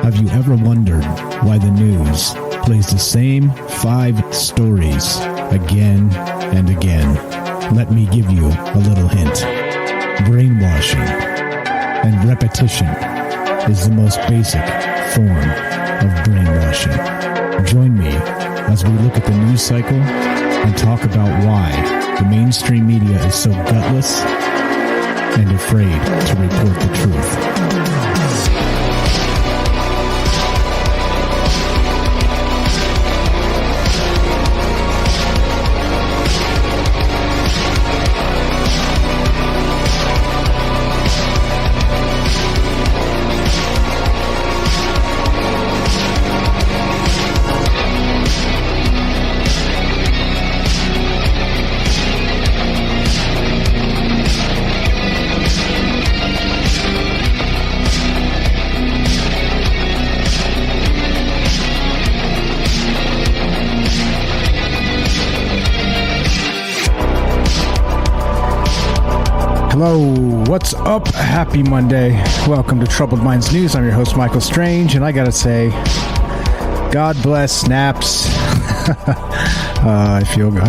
Have you ever wondered why the news plays the same 5 stories again and again? Let me give you a little hint. Brainwashing and repetition is the most basic form of brainwashing. Join me as we look at the news cycle and talk about why the mainstream media is so gutless and afraid to report the truth. Hello, what's up? Happy Monday. Welcome to Troubled Minds News. I'm your host, Michael Strange, and I gotta say, God bless snaps. I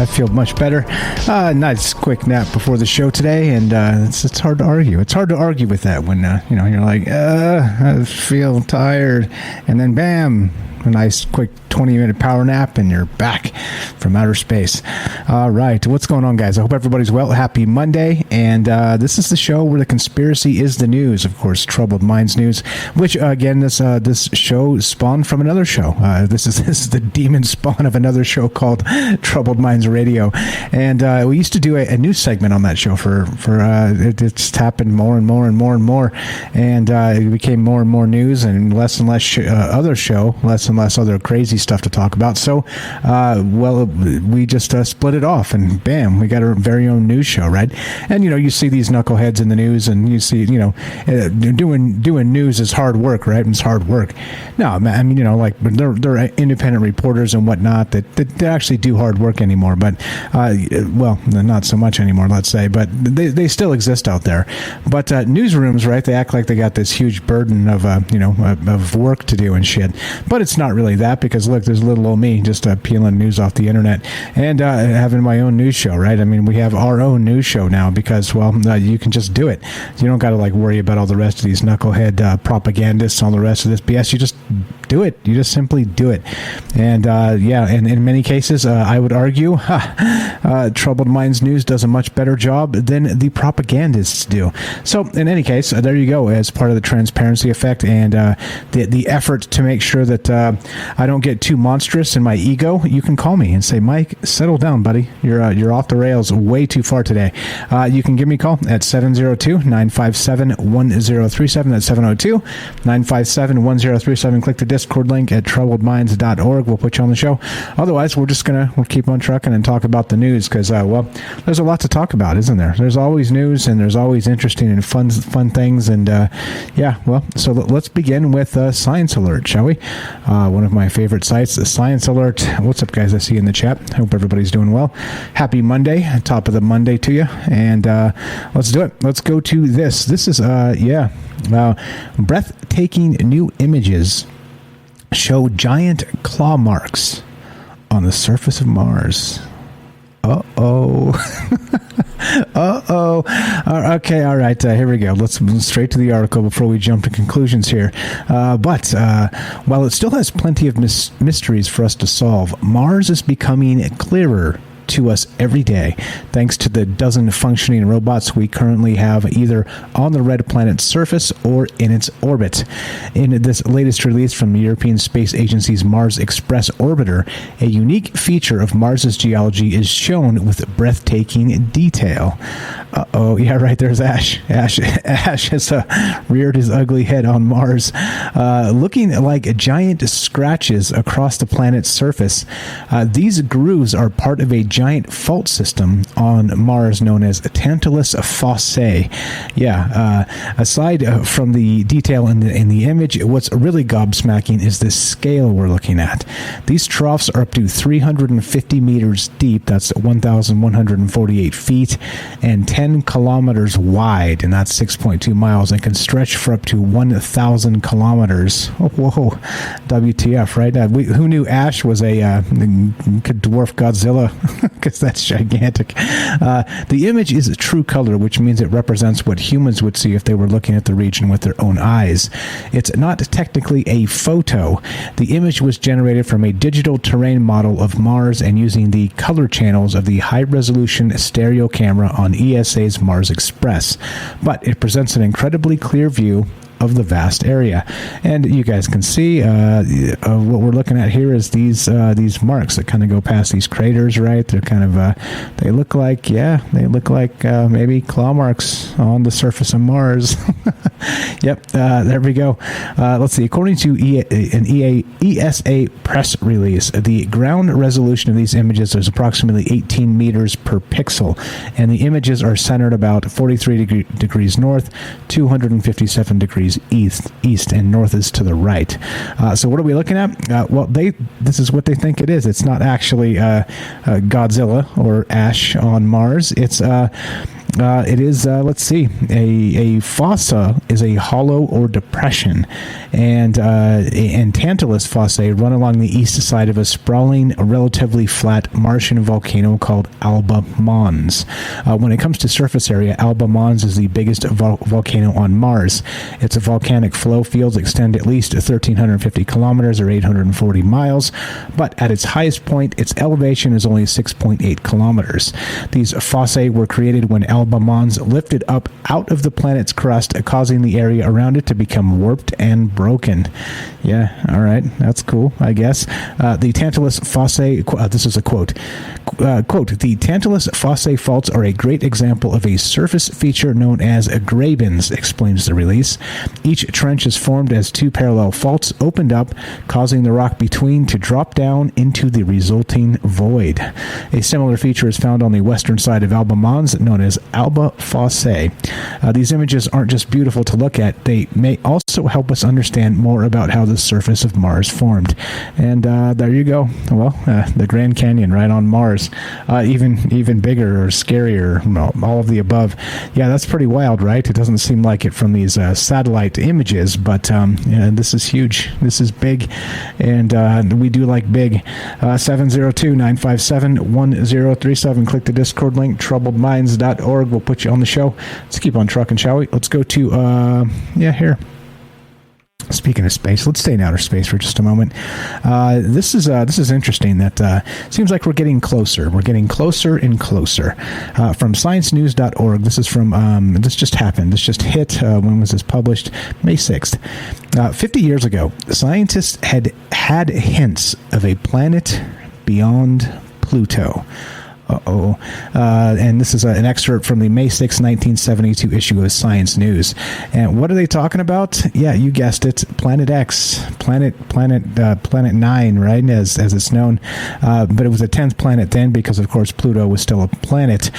feel much better. Nice quick nap before the show today, and it's hard to argue. It's hard to argue with that when you're like, I feel tired, and then bam, a nice quick 20-minute power nap, and you're back from outer space. All right, what's going on, guys? I hope everybody's well. Happy Monday, and this is the show where the conspiracy is the news. Of course, Troubled Minds News, which again, this show spawned from another show. This is the demon spawn of another show called Troubled Minds Radio, and we used to do a news segment on that show for it just happened more and more and more and more, and it became more and more news and less other show, less and less other crazy stuff to talk about. So, we just split it off, and bam, we got our very own news show, right? And you see these knuckleheads in the news, and you see, doing news is hard work, right? It's hard work. No, I mean, like they're independent reporters and whatnot that actually do hard work anymore, but not so much anymore, let's say, but they still exist out there. But newsrooms, right? They act like they got this huge burden of of work to do and shit, but it's not really that, because look, there's little old me just peeling news off the internet and having my own news show, right? I mean, we have our own news show now because, you can just do it. You don't got to worry about all the rest of these knucklehead propagandists, all the rest of this BS. You just do it. You just simply do it. And and in many cases, I would argue, Troubled Minds News does a much better job than the propagandists do. So in any case, there you go, as part of the transparency effect and the effort to make sure that I don't get too monstrous in my ego. You can call me and say, Mike, settle down, buddy. You're off the rails way too far today. You can give me a call at 702-957-1037. That's 702-957-1037. Click the Discord link at troubledminds.org. We'll put you on the show. Otherwise, we'll keep on trucking and talk about the news because, there's a lot to talk about, isn't there? There's always news, and there's always interesting and fun things. And so let's begin with Science Alert, shall we? One of my favorite sites, the Science Alert. What's up, guys? I see you in the chat. Hope everybody's doing well. Happy Monday, top of the Monday to you. And let's do it. Let's go to this. This is, breathtaking new images show giant claw marks on the surface of Mars. Uh-oh. Uh-oh. Okay, all right. Here we go. Let's move straight to the article before we jump to conclusions here. But while it still has plenty of mysteries for us to solve, Mars is becoming clearer to us every day, thanks to the dozen functioning robots we currently have either on the red planet's surface or in its orbit. In this latest release from the European Space Agency's Mars Express orbiter, a unique feature of Mars's geology is shown with breathtaking detail. Uh-oh, yeah, right, there's Ash. Ash has reared his ugly head on Mars, looking like giant scratches across the planet's surface. These grooves are part of a giant fault system on Mars known as Tantalus Fossae. Aside from the detail in the image, what's really gobsmacking is the scale we're looking at. These troughs are up to 350 meters deep, that's 1,148 feet, and 10 kilometers wide, and that's 6.2 miles, and can stretch for up to 1,000 kilometers. Oh, whoa, WTF, right? Who knew ash was could dwarf Godzilla? Because that's gigantic. The image is a true color, which means it represents what humans would see if they were looking at the region with their own eyes. It's not technically a photo. The image was generated from a digital terrain model of Mars and using the color channels of the high-resolution stereo camera on ESA's Mars Express. But it presents an incredibly clear view of the vast area, and you guys can see what we're looking at here is these marks that kind of go past these craters, right? They're kind of they look like maybe claw marks on the surface of Mars. Yep, there we go. Let's see. According to an ESA press release, the ground resolution of these images is approximately 18 meters per pixel, and the images are centered about 43 degrees north, 257 degrees east, and north is to the right. So what are we looking at? This is what they think it is. It's not actually Godzilla or ash on Mars. It is, let's see, a fossa is a hollow or depression, and Tantalus Fossae run along the east side of a sprawling, relatively flat Martian volcano called Alba Mons. When it comes to surface area, Alba Mons is the biggest volcano on Mars. Its volcanic flow fields extend at least 1,350 kilometers or 840 miles, but at its highest point, its elevation is only 6.8 kilometers. These fossae were created when Alba Mons lifted up out of the planet's crust, causing the area around it to become warped and broken. Yeah, all right, that's cool, I guess. The Tantalus Fossae, this is a quote, the Tantalus Fossae faults are a great example of a surface feature known as grabens, explains the release. Each trench is formed as two parallel faults opened up, causing the rock between to drop down into the resulting void. A similar feature is found on the western side of Alba Mons, known as Alba Fossae. These images aren't just beautiful to look at, they may also help us understand more about how the surface of Mars formed. And there you go. Well, the Grand Canyon right on Mars. Even bigger or scarier, all of the above. Yeah, that's pretty wild, right? It doesn't seem like it from these satellite images, but this is huge. This is big, and we do like big. 702-957-1037. Click the Discord link, troubledminds.org. We'll put you on the show. Let's keep on trucking, shall we? Let's go to, here. Speaking of space, let's stay in outer space for just a moment. This is interesting. That seems like we're getting closer. We're getting closer and closer. From ScienceNews.org. This is from. This just happened. This just hit. When was this published? May 6th. 50 years ago, scientists had hints of a planet beyond Pluto. And this is an excerpt from the May 6, 1972 issue of Science News. And what are they talking about? Yeah, you guessed it. Planet X, Planet 9, right? As it's known. But it was a 10th planet then because, of course, Pluto was still a planet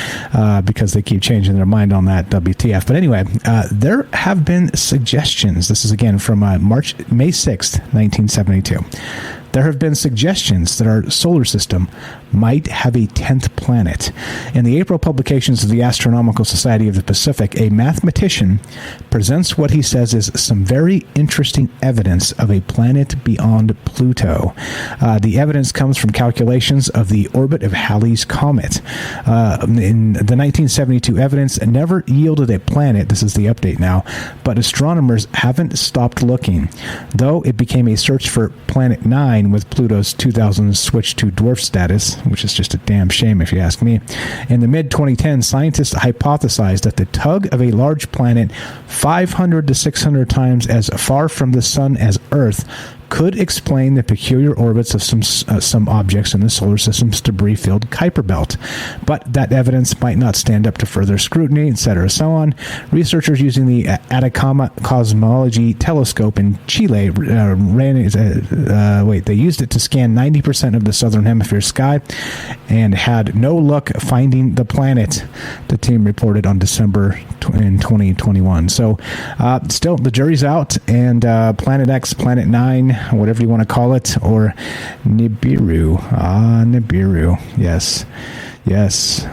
because they keep changing their mind on that, WTF. But anyway, there have been suggestions. This is again from May 6th, 1972. There have been suggestions that our solar system might have a 10th planet. In the April publications of the Astronomical Society of the Pacific, a mathematician presents what he says is some very interesting evidence of a planet beyond Pluto. The evidence comes from calculations of the orbit of Halley's Comet. In the 1972 evidence never yielded a planet, this is the update now, but astronomers haven't stopped looking, though it became a search for Planet 9 with Pluto's 2000 switch to dwarf status, which is just a damn shame if you ask me. In the mid-2010s, scientists hypothesized that the tug of a large planet 500 to 600 times as far from the sun as Earth could explain the peculiar orbits of some objects in the solar system's debris-filled Kuiper belt. But that evidence might not stand up to further scrutiny, etc., so on. Researchers using the Atacama Cosmology Telescope in Chile ran They used it to scan 90% of the southern hemisphere sky and had no luck finding the planet, the team reported on December in 2021. So still, the jury's out, and Planet X, Planet 9, whatever you want to call it, or Nibiru. Nibiru. Yes. Yep.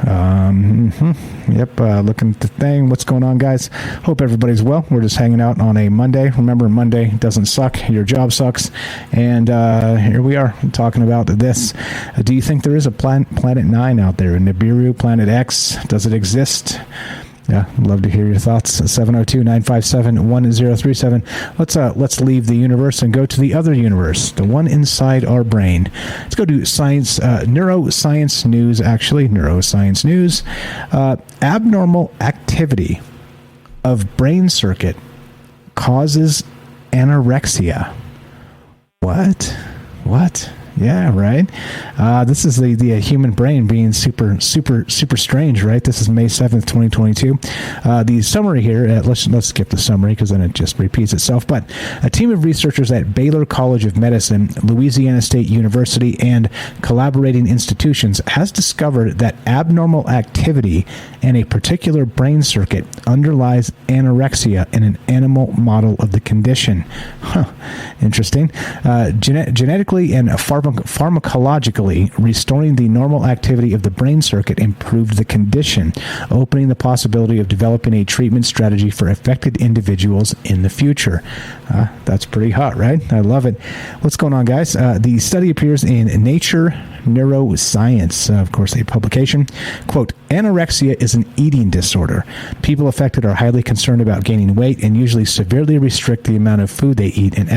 Looking at the thing. What's going on, guys? Hope everybody's well. We're just hanging out on a Monday. Remember, Monday doesn't suck. Your job sucks. And here we are talking about this. Do you think there is a Planet 9 out there? Nibiru, Planet X? Does it exist? Yeah, love to hear your thoughts. 702-957-1037. Let's leave the universe and go to the other universe, the one inside our brain. Let's go to neuroscience news. Actually, neuroscience news. Abnormal activity of brain circuit causes anorexia. What? Yeah, right. This is the human brain being super strange, right? This is May 7th, 2022. The summary here, let's skip the summary because then it just repeats itself. But a team of researchers at Baylor College of Medicine, Louisiana State University, and collaborating institutions has discovered that abnormal activity in a particular brain circuit underlies anorexia in an animal model of the condition. Interesting. Genetically and pharmacologically, restoring the normal activity of the brain circuit improved the condition, opening the possibility of developing a treatment strategy for affected individuals in the future. That's pretty hot, right? I love it. What's going on, guys? The study appears in Nature Neuroscience, of course, a publication. Quote, anorexia is an eating disorder. People affected are highly concerned about gaining weight and usually severely restrict the amount of food they eat and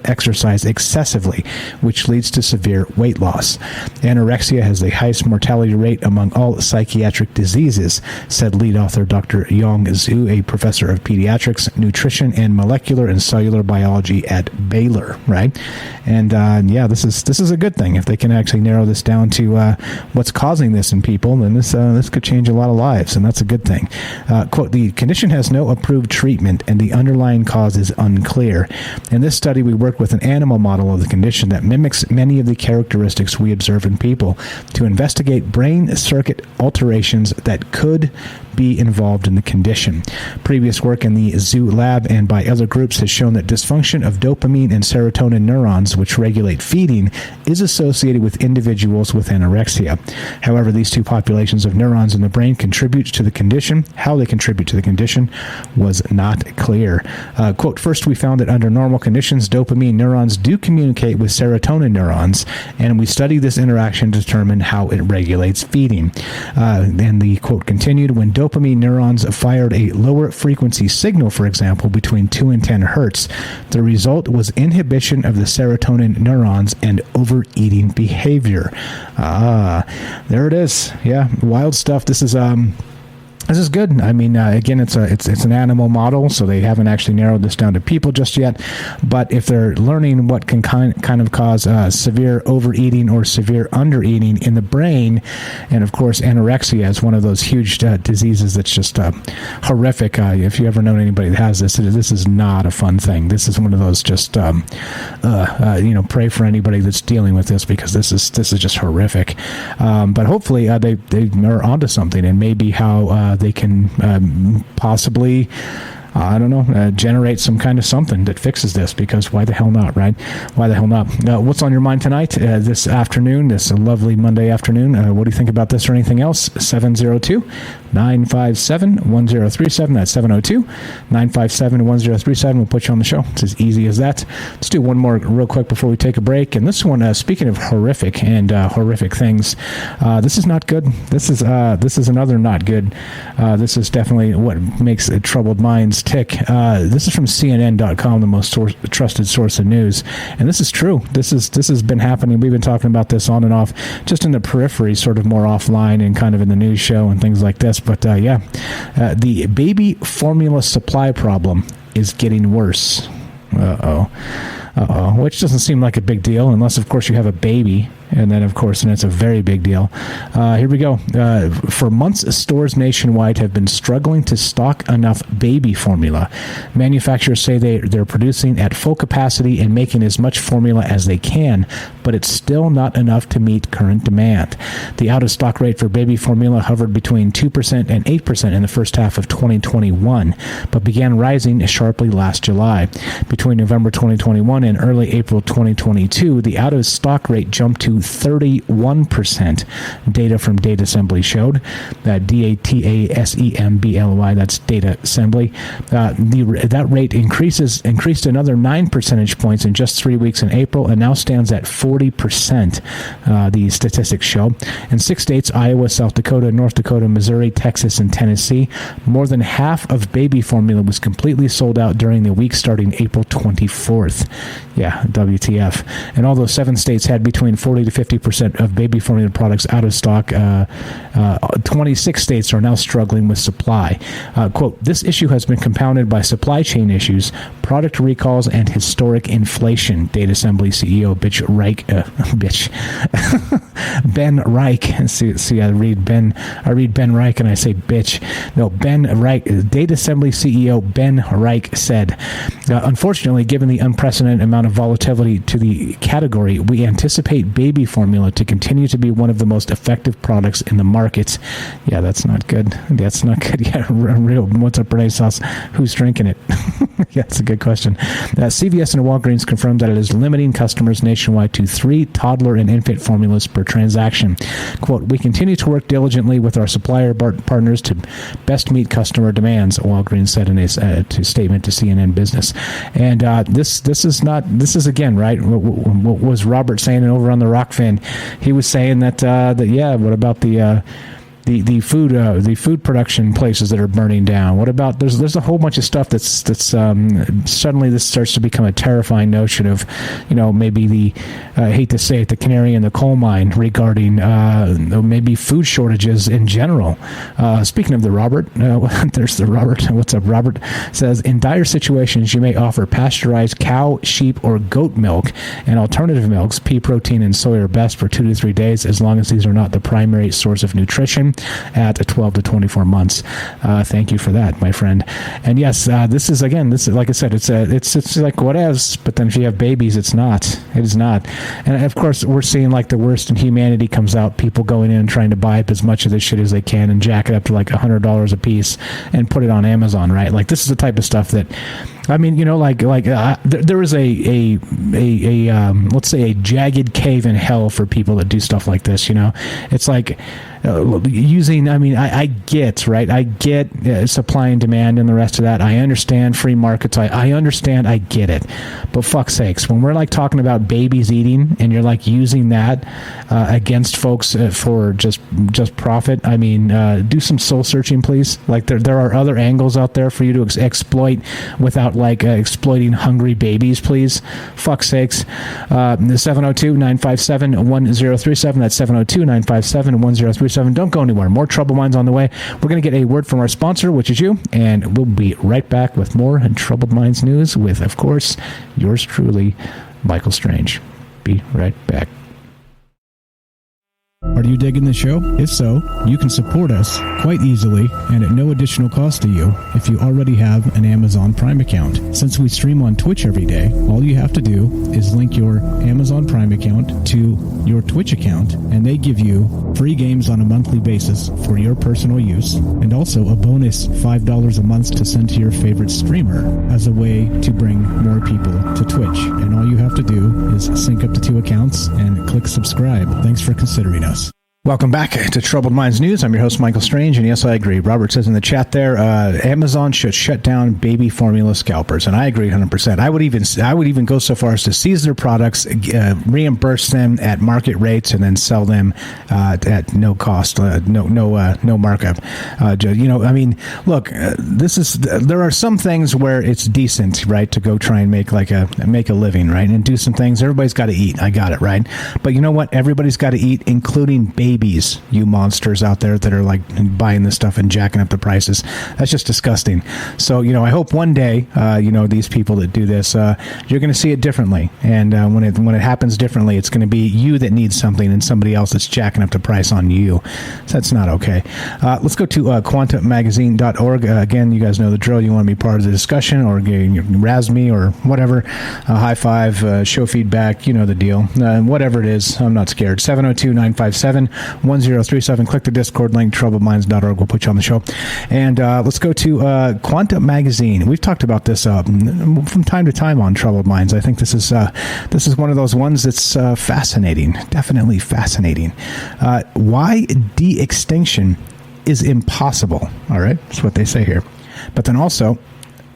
exercise excessively, which leads to severe weight loss. Anorexia has the highest mortality rate among all psychiatric diseases, said lead author Dr. Yong Zhu, a professor of pediatrics, nutrition, and molecular and cellular biology at Baylor, right? And this is a good thing. If they can actually narrow this down to what's causing this in people, then this could change a lot of lives, and that's a good thing. Quote, the condition has no approved treatment, and the underlying cause is unclear. In this study, we worked with an animal model of the condition that mimics many of the characteristics we observe in people to investigate brain circuit alterations that could be involved in the condition. Previous work in the Zoo lab and by other groups has shown that dysfunction of dopamine and serotonin neurons, which regulate feeding, is associated with individuals with anorexia. However, these two populations of neurons in the brain contribute to the condition. How they contribute to the condition was not clear. Quote, first, we found that under normal conditions, dopamine neurons do communicate with serotonin neurons, and we studied this interaction to determine how it regulates feeding. And the quote continued, when dopamine neurons fired a lower frequency signal, for example, between 2 and 10 hertz, the result was inhibition of the serotonin neurons and overeating behavior. There it is. Yeah, wild stuff. This is good. I mean, again, it's an animal model, so they haven't actually narrowed this down to people just yet. But if they're learning what can kind of cause severe overeating or severe undereating in the brain, and of course, anorexia is one of those huge diseases that's just horrific. If you ever known anybody that has this is not a fun thing. This is one of those just pray for anybody that's dealing with this, because this is just horrific. But hopefully, they are onto something, and maybe how they can possibly, generate some kind of something that fixes this, because why the hell not, right? Why the hell not? What's on your mind tonight, this afternoon, this lovely Monday afternoon? What do you think about this or anything else? 702-957-1037. That's 702-957-1037. We'll put you on the show. It's as easy as that. Let's do one more real quick before we take a break. And this one, speaking of horrific and horrific things, this is not good. This is another not good. This is definitely what makes troubled minds tick. This is from CNN.com, the most trusted source of news, and this is true. This has been happening. We've been talking about this on and off, just in the periphery, sort of more offline and kind of in the news show and things like this. But the baby formula supply problem is getting worse. Which doesn't seem like a big deal, unless, of course, you have a baby And then, of course, and it's a very big deal. Here we go. For months, stores nationwide have been struggling to stock enough baby formula. Manufacturers say they're producing at full capacity and making as much formula as they can, but it's still not enough to meet current demand. The out-of-stock rate for baby formula hovered between 2% and 8% in the first half of 2021, but began rising sharply last July. Between November 2021 and early April 2022, the out-of-stock rate jumped to 31%. Data from Data Assembly showed that DATASEMBLY, that's Data Assembly, that rate increased another 9 percentage points in just 3 weeks in April and now stands at 40%, the statistics show. In 6 states, Iowa, South Dakota, North Dakota, Missouri, Texas, and Tennessee, more than half of baby formula was completely sold out during the week starting April 24th. Yeah, WTF. And although 7 states had between 40 to 50% of baby formula products out of stock, 26 states are now struggling with supply. Quote, this issue has been compounded by supply chain issues, product recalls, and historic inflation, Data Assembly CEO Ben Reich. See, I read Ben Reich and I say bitch. No, Ben Reich, Data Assembly CEO Ben Reich said, unfortunately, given the unprecedented amount of volatility to the category, we anticipate baby formula to continue to be one of the most effective products in the markets. Yeah, that's not good. That's not good. Yeah, real. What's up, Renee sauce? Who's drinking it? Yeah, that's a good question. CVS and Walgreens confirmed that it is limiting customers nationwide to 3 toddler and infant formulas per transaction. Quote, we continue to work diligently with our supplier partners to best meet customer demands, Walgreens said in a statement to CNN Business. And this is again, right, what was Robert saying over on the Rock Fin? He was saying that what about the food production places that are burning down? What about there's a whole bunch of stuff that's suddenly this starts to become a terrifying notion of, maybe I hate to say it, the canary in the coal mine regarding maybe food shortages in general. Speaking of the Robert, there's the Robert. What's up, Robert? Says, in dire situations, you may offer pasteurized cow, sheep, or goat milk and alternative milks. Pea protein and soy are best for 2 to 3 days as long as these are not the primary source of nutrition at 12 to 24 months. Thank you for that, my friend. And yes, this is like I said, it's like what is, but then if you have babies, it is not. And of course, we're seeing like the worst in humanity comes out, people going in and trying to buy up as much of this shit as they can and jack it up to like $100 a piece and put it on Amazon, right? Like this is the type of stuff that, I mean, there is a let's say a jagged cave in hell for people that do stuff like this. It's like using. I mean, I get, right. I get supply and demand and the rest of that. I understand free markets. I understand. I get it. But fuck's sakes, when we're like talking about babies eating and you're like using that against folks for just profit. I mean, do some soul searching, please. Like there are other angles out there for you to exploit without exploiting hungry babies, please. Fuck's sakes. 702-957-1037. That's 702-957-1037. Don't go anywhere. More Troubled Minds on the way. We're going to get a word from our sponsor, which is you, and we'll be right back with more Troubled Minds news with, of course, yours truly, Michael Strange. Be right back. Are you digging the show? If so, you can support us quite easily and at no additional cost to you if you already have an Amazon Prime account. Since we stream on Twitch every day, all you have to do is link your Amazon Prime account to your Twitch account, and they give you free games on a monthly basis for your personal use, and also a bonus $5 a month to send to your favorite streamer as a way to bring more people to Twitch. And all you have to do is sync up to 2 accounts and click subscribe. Thanks for considering us. Welcome back to Troubled Minds News. I'm your host, Michael Strange, and yes, I agree. Robert says in the chat there, Amazon should shut down baby formula scalpers, and I agree 100%. I would even go so far as to seize their products, reimburse them at market rates, and then sell them at no cost, no markup. I mean, look, there are some things where it's decent, right, to go try and make a living, right, and do some things. Everybody's got to eat. I got it, right? But you know what? Everybody's got to eat, including baby babies, you monsters out there that are like buying this stuff and jacking up the prices. That's just disgusting. So, I hope one day, these people that do this, you're going to see it differently. And when it happens differently, it's going to be you that needs something and somebody else that's jacking up the price on you. So that's not okay. Let's go to quantummagazine.org. Again, you guys know the drill. You want to be part of the discussion or razz me or whatever. High five, show feedback. You know the deal. Whatever it is, I'm not scared. 702-957-1037. Click the Discord link, troubledminds.org. We'll put you on the show. And let's go to Quantum Magazine. We've talked about this from time to time on Troubled Minds. I think this is one of those ones that's fascinating. Definitely fascinating. Why de-extinction is impossible. All right, that's what they say here. But then also,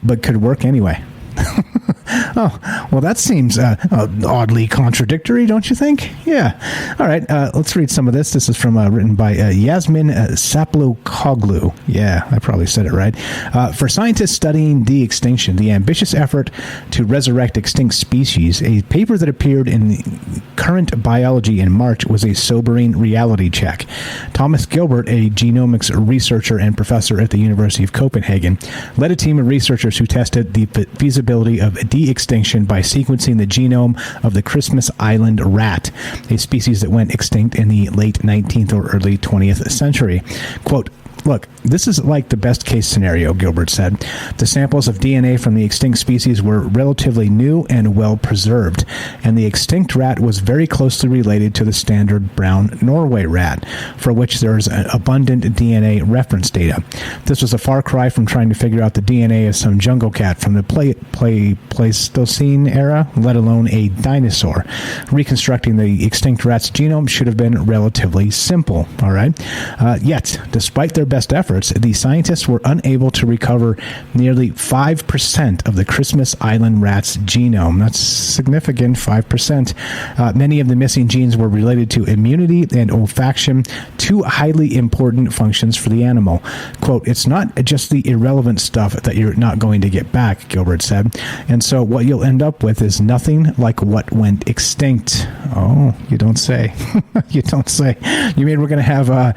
but could work anyway. Oh, well, that seems oddly contradictory, don't you think? Yeah. All right, let's read some of this. This is from written by Yasmin Saplokoglu. Yeah, I probably said it right. For scientists studying de-extinction, the ambitious effort to resurrect extinct species, a paper that appeared in Current Biology in March was a sobering reality check. Thomas Gilbert, a genomics researcher and professor at the University of Copenhagen, led a team of researchers who tested the feasibility of de-extinction by sequencing the genome of the Christmas Island rat, a species that went extinct in the late 19th or early 20th century. Quote, "Look, this is like the best case scenario," Gilbert said. The samples of DNA from the extinct species were relatively new and well preserved, and the extinct rat was very closely related to the standard brown Norway rat, for which there is abundant DNA reference data. This was a far cry from trying to figure out the DNA of some jungle cat from the Pleistocene era, let alone a dinosaur. Reconstructing the extinct rat's genome should have been relatively simple, all right? Yet, despite their best efforts, the scientists were unable to recover nearly 5% of the Christmas Island rat's genome. That's significant, 5%. Many of the missing genes were related to immunity and olfaction, two highly important functions for the animal. Quote, "It's not just the irrelevant stuff that you're not going to get back," Gilbert said. "And so what you'll end up with is nothing like what went extinct." Oh, you don't say. You don't say. You mean we're going to have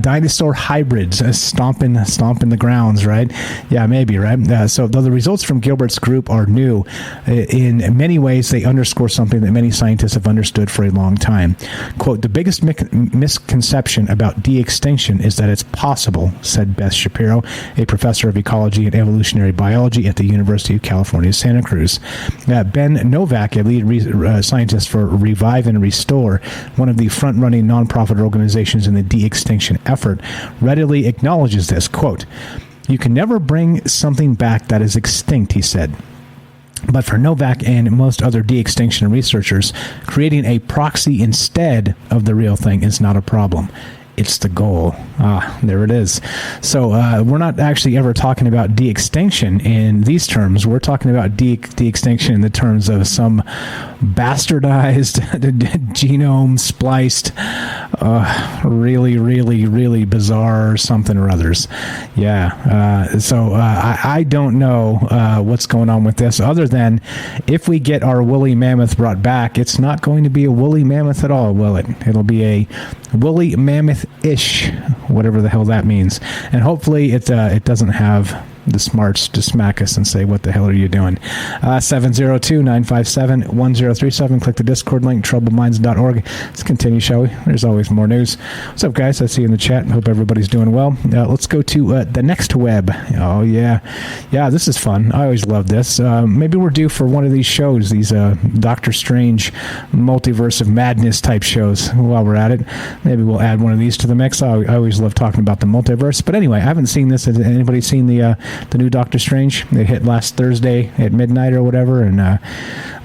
dinosaur hybrids stomping the grounds, right? Yeah, maybe, right? So though the results from Gilbert's group are new, in many ways they underscore something that many scientists have understood for a long time. Quote, "The biggest misconception about de-extinction is that it's possible," said Beth Shapiro, a professor of ecology and evolutionary biology at the University of California, Santa Cruz. Ben Novak, a lead scientist for Revive and Restore, one of the front-running nonprofit organizations in the de-extinction effort, readily acknowledges this. Quote, "You can never bring something back that is extinct," he said. But for Novak and most other de-extinction researchers, creating a proxy instead of the real thing is not a problem. It's the goal. There it is. So we're not actually ever talking about de-extinction in these terms. We're talking about de-extinction in the terms of some bastardized genome spliced, really, really, really bizarre something or others. Yeah. So I don't know what's going on with this other than if we get our woolly mammoth brought back, it's not going to be a woolly mammoth at all, will it? It'll be a woolly mammoth-ish, whatever the hell that means. And hopefully it doesn't have the smarts to smack us and say, "What the hell are you doing?" 702-957-1037. Click the Discord link, troubledminds.org. Let's continue, shall we? There's always more news. What's up, guys? I see you in the chat. Hope everybody's doing well. Let's go to the next Webb. Oh, yeah. Yeah, this is fun. I always love this. Maybe we're due for one of these shows, these Doctor Strange multiverse of madness type shows while we're at it. Maybe we'll add one of these to the mix. I always love talking about the multiverse. But anyway, I haven't seen this. Has anybody seen the new Doctor Strange? It hit last Thursday at midnight or whatever, and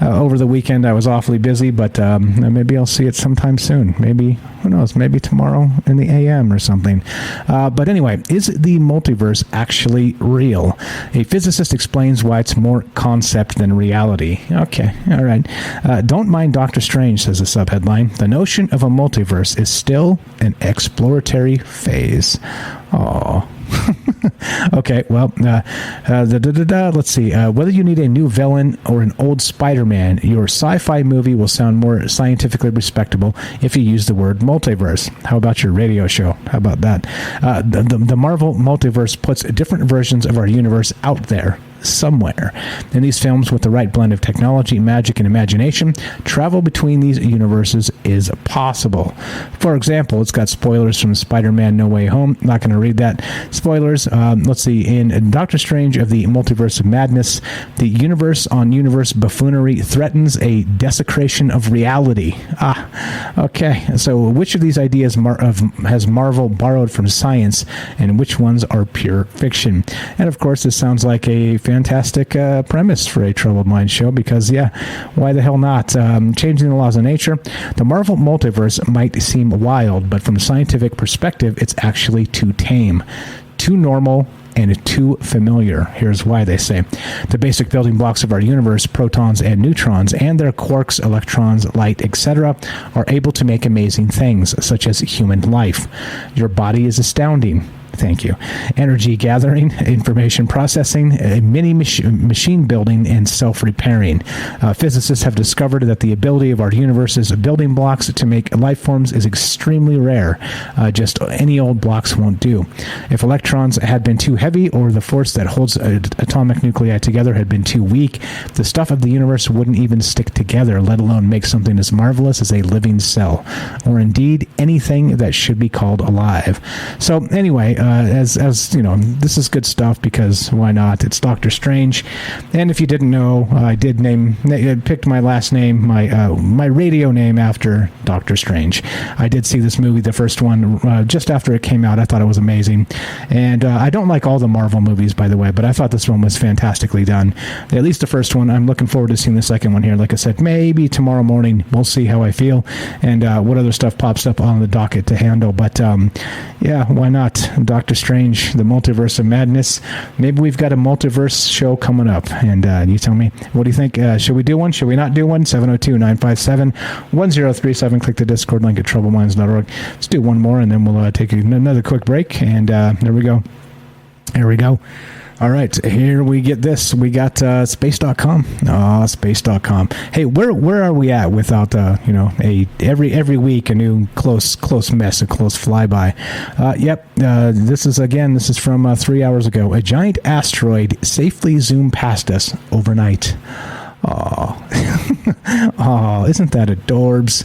over the weekend I was awfully busy, but maybe I'll see it sometime soon. Maybe, who knows, maybe tomorrow in the AM or something. But anyway, is the multiverse actually real? A physicist explains why it's more concept than reality. Okay, all right. Don't mind Doctor Strange, says the subheadline. The notion of a multiverse is still an exploratory phase. Aww. Okay, well, let's see. Whether you need a new villain or an old Spider-Man, your sci-fi movie will sound more scientifically respectable if you use the word multiverse. How about your radio show? How about that? The Marvel multiverse puts different versions of our universe out there somewhere. In these films, with the right blend of technology, magic, and imagination, travel between these universes is possible. For example, it's got spoilers from Spider-Man No Way Home. Not going to read that. Spoilers. Let's see. In Doctor Strange of the Multiverse of Madness, the universe-on-universe buffoonery threatens a desecration of reality. Okay. So which of these ideas has Marvel borrowed from science, and which ones are pure fiction? And of course, this sounds like a fantastic premise for a Troubled Mind show, because why the hell not? Changing the laws of nature. The Marvel multiverse might seem wild, but from a scientific perspective, it's actually too tame, too normal, and too familiar. Here's why, they say. The basic building blocks of our universe, protons and neutrons, and their quarks, electrons, light, etc., are able to make amazing things, such as human life. Your body is astounding. Thank you. Energy gathering, information processing, mini machine building, and self-repairing. Physicists have discovered that the ability of our universe's building blocks to make life forms is extremely rare. Just any old blocks won't do. If electrons had been too heavy, or the force that holds atomic nuclei together had been too weak, the stuff of the universe wouldn't even stick together, let alone make something as marvelous as a living cell, or indeed anything that should be called alive. So anyway, as you know, this is good stuff, because why not? It's Doctor Strange. And if you didn't know, I did picked my last name, my radio name, after Doctor Strange. I did see this movie, the first one, just after it came out. I thought it was amazing. And I don't like all the Marvel movies, by the way, but I thought this one was fantastically done. At least the first one. I'm looking forward to seeing the second one here. Like I said, maybe tomorrow morning. We'll see how I feel and what other stuff pops up on the docket to handle. But why not? Doctor Strange, the Multiverse of Madness. Maybe we've got a multiverse show coming up. And you tell me, what do you think? Should we do one? Should we not do one? 702-957-1037. Click the Discord link at troubleminds.org. Let's do one more, and then we'll take another quick break. And there we go. There we go. All right, here we get this. We got space.com. Space.com. Hey, where are we at without every week a new close mess, a close flyby? This is from 3 hours ago. A giant asteroid safely zoomed past us overnight. Oh, isn't that adorbs?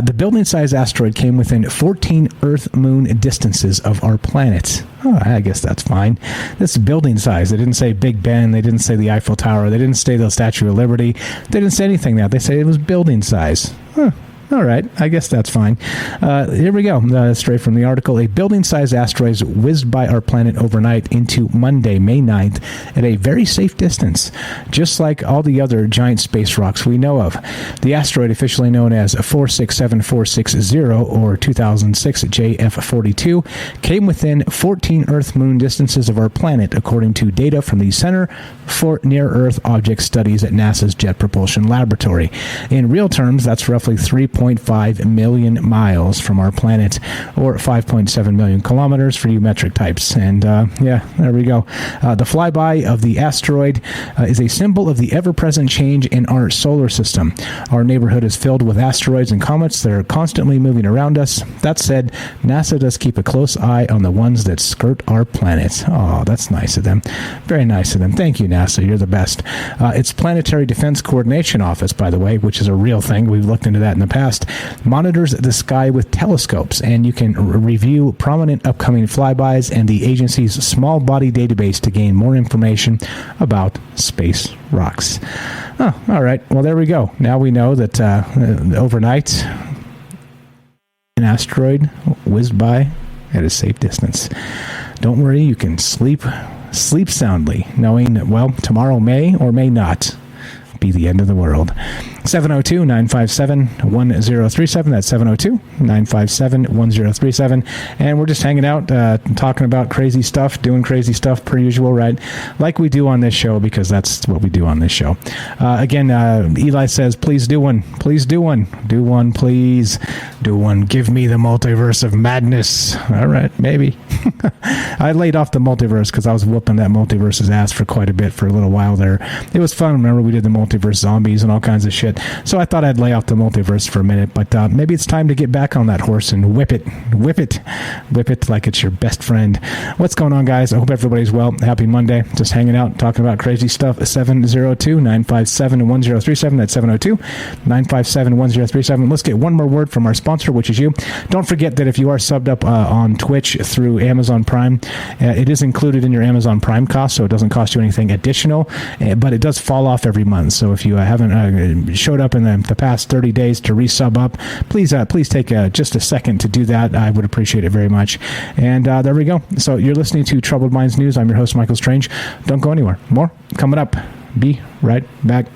The building-sized asteroid came within 14 Earth-Moon distances of our planet. Oh, I guess that's fine. This is building size. They didn't say Big Ben. They didn't say the Eiffel Tower. They didn't say the Statue of Liberty. They didn't say anything now. They said it was building size. Huh. All right, I guess that's fine. Here we go, straight from the article. A building-sized asteroid whizzed by our planet overnight into Monday, May 9th, at a very safe distance, just like all the other giant space rocks we know of. The asteroid, officially known as 467460, or 2006 JF42, came within 14 Earth-Moon distances of our planet, according to data from the Center for Near-Earth Object Studies at NASA's Jet Propulsion Laboratory. In real terms, that's roughly 3.5 million miles from our planet, or 5.7 million kilometers for you metric types. And there we go. The flyby of the asteroid is a symbol of the ever-present change in our solar system. Our neighborhood is filled with asteroids and comets that are constantly moving around us. That said, NASA does keep a close eye on the ones that skirt our planet. Oh, that's nice of them. Very nice of them. Thank you, NASA. You're the best. It's Planetary Defense Coordination Office, by the way, which is a real thing. We've looked into that in the past. Monitors the sky with telescopes, and you can review prominent upcoming flybys and the agency's small body database to gain more information about space rocks. Oh, all right. Well, there we go. Now we know that overnight an asteroid whizzed by at a safe distance. Don't worry, you can sleep soundly, knowing that, well, tomorrow may or may not be the end of the world. 702-957-1037. That's 702-957-1037. And we're just hanging out, talking about crazy stuff, doing crazy stuff per usual, right? Like we do on this show, because that's what we do on this show. Again, Eli says, please do one. Please do one. Do one, please. Do one. Give me the multiverse of madness. All right, maybe. I laid off the multiverse because I was whooping that multiverse's ass for quite a bit for a little while there. It was fun. Remember, we did the multiverse zombies and all kinds of shit. So I thought I'd lay off the multiverse for a minute, but maybe it's time to get back on that horse and whip it. Whip it like it's your best friend. What's going on, guys? I hope everybody's well. Happy Monday. Just hanging out, talking about crazy stuff. 702-957-1037. That's 702-957-1037. Let's get one more word from our sponsor, which is you. Don't forget that if you are subbed up on Twitch through Amazon Prime, it is included in your Amazon Prime cost, so it doesn't cost you anything additional, but it does fall off every month. So if you haven't showed up in the past 30 days to resub up, please take just a second to do that. I would appreciate it very much. And there we go. So you're listening to Troubled Minds News. I'm your host, Michael Strange. Don't go anywhere. More coming up. Be right back.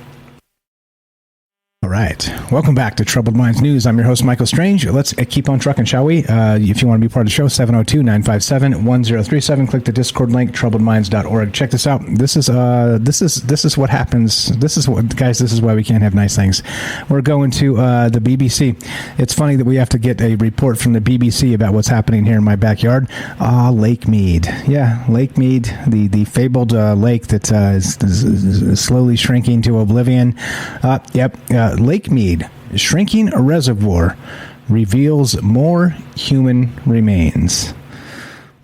All right. Welcome back to Troubled Minds News. I'm your host, Michael Strange. Let's keep on trucking, shall we? If you want to be part of the show, 702-957-1037. Click the Discord link, troubledminds.org. Check this out. This is what happens. This is why we can't have nice things. We're going to the BBC. It's funny that we have to get a report from the BBC about what's happening here in my backyard. Lake Mead. Yeah, Lake Mead, the fabled lake that is slowly shrinking to oblivion. Lake Mead, shrinking a reservoir, reveals more human remains.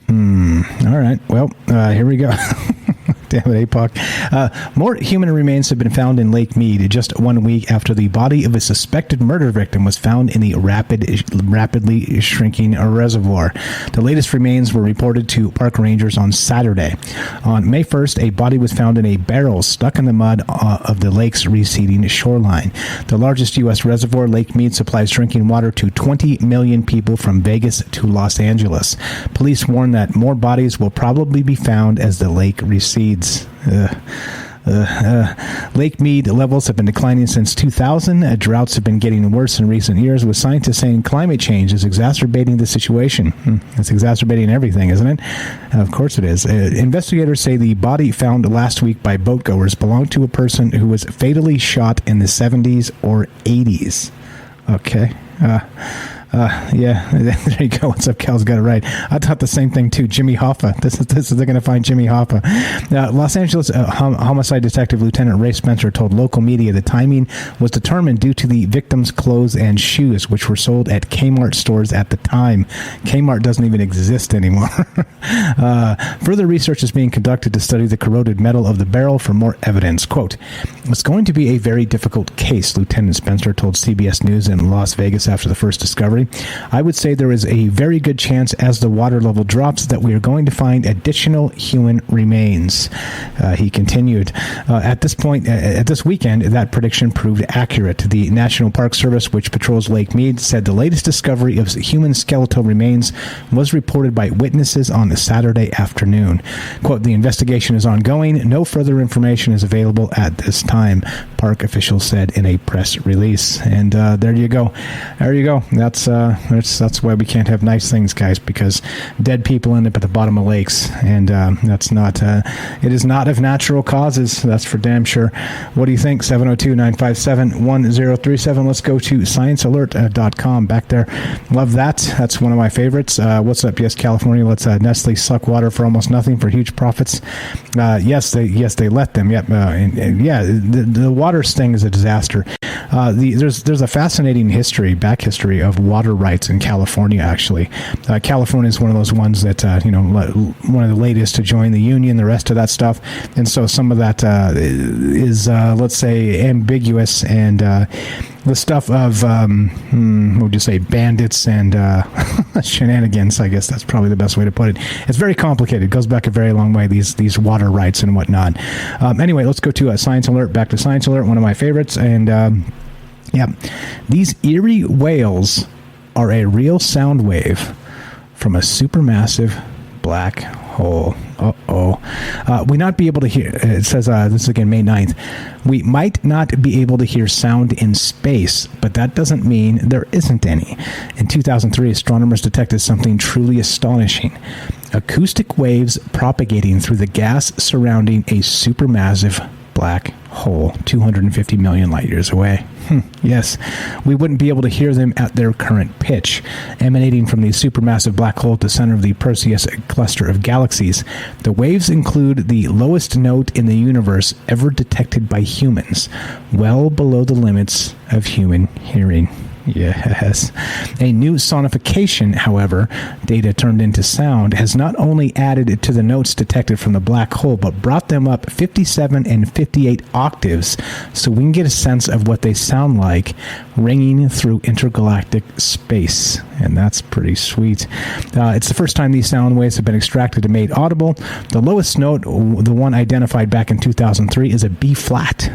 All right. Well, here we go. Damn it, APOC. More human remains have been found in Lake Mead just 1 week after the body of a suspected murder victim was found in the rapidly shrinking reservoir. The latest remains were reported to park rangers on Saturday. On May 1st, a body was found in a barrel stuck in the mud of the lake's receding shoreline. The largest U.S. reservoir, Lake Mead, supplies drinking water to 20 million people from Vegas to Los Angeles. Police warn that more bodies will probably be found as the lake recedes. Lake Mead levels have been declining since 2000. Droughts have been getting worse in recent years, with scientists saying climate change is exacerbating the situation. It's exacerbating everything, isn't it? Of course it is. Investigators say the body found last week by boatgoers belonged to a person who was fatally shot in the 70s or 80s. Okay. Yeah, there you go. What's up, Cal's got it right. I thought the same thing too. Jimmy Hoffa. This is they're going to find Jimmy Hoffa. Los Angeles homicide detective Lieutenant Ray Spencer told local media the timing was determined due to the victim's clothes and shoes, which were sold at Kmart stores at the time. Kmart doesn't even exist anymore. Further research is being conducted to study the corroded metal of the barrel for more evidence. Quote, "It's going to be a very difficult case," Lieutenant Spencer told CBS News in Las Vegas after the first discovery. "I would say there is a very good chance as the water level drops that we are going to find additional human remains." He continued, at this point, at this weekend, that prediction proved accurate. The National Park Service, which patrols Lake Mead, said the latest discovery of human skeletal remains was reported by witnesses on Saturday afternoon. Quote, "The investigation is ongoing. No further information is available at this time," park officials said in a press release. And there you go. There you go. That's why we can't have nice things, guys, because dead people end up at the bottom of lakes, and that's not. It is not of natural causes. That's for damn sure. What do you think? 702-957-1037. Let's go to ScienceAlert.com. Back there, love that. That's one of my favorites. What's up? Yes, California lets Nestle suck water for almost nothing for huge profits. Yes, they let them. Yep. The water sting is a disaster. There's a fascinating back history of water rights in California. Actually, California is one of those ones that one of the latest to join the union. The rest of that stuff, and so some of that is let's say ambiguous, and the stuff of what would you say, bandits and shenanigans. I guess that's probably the best way to put it. It's very complicated. It goes back a very long way. These water rights and whatnot. Anyway, let's go to Science Alert. Back to Science Alert, one of my favorites, and. Yeah, these eerie wails are a real sound wave from a supermassive black hole. We not be able to hear, it says, this is again May 9th, we might not be able to hear sound in space, but that doesn't mean there isn't any. In 2003, astronomers detected something truly astonishing. Acoustic waves propagating through the gas surrounding a supermassive black hole 250 million light years away. Yes, we wouldn't be able to hear them at their current pitch. Emanating from the supermassive black hole at the center of the Perseus cluster of galaxies, the waves include the lowest note in the universe ever detected by humans, well below the limits of human hearing. Yes. A new sonification, however, data turned into sound, has not only added to the notes detected from the black hole, but brought them up 57 and 58 octaves, so we can get a sense of what they sound like ringing through intergalactic space. And that's pretty sweet. It's the first time these sound waves have been extracted and made audible. The lowest note, the one identified back in 2003, is a B flat.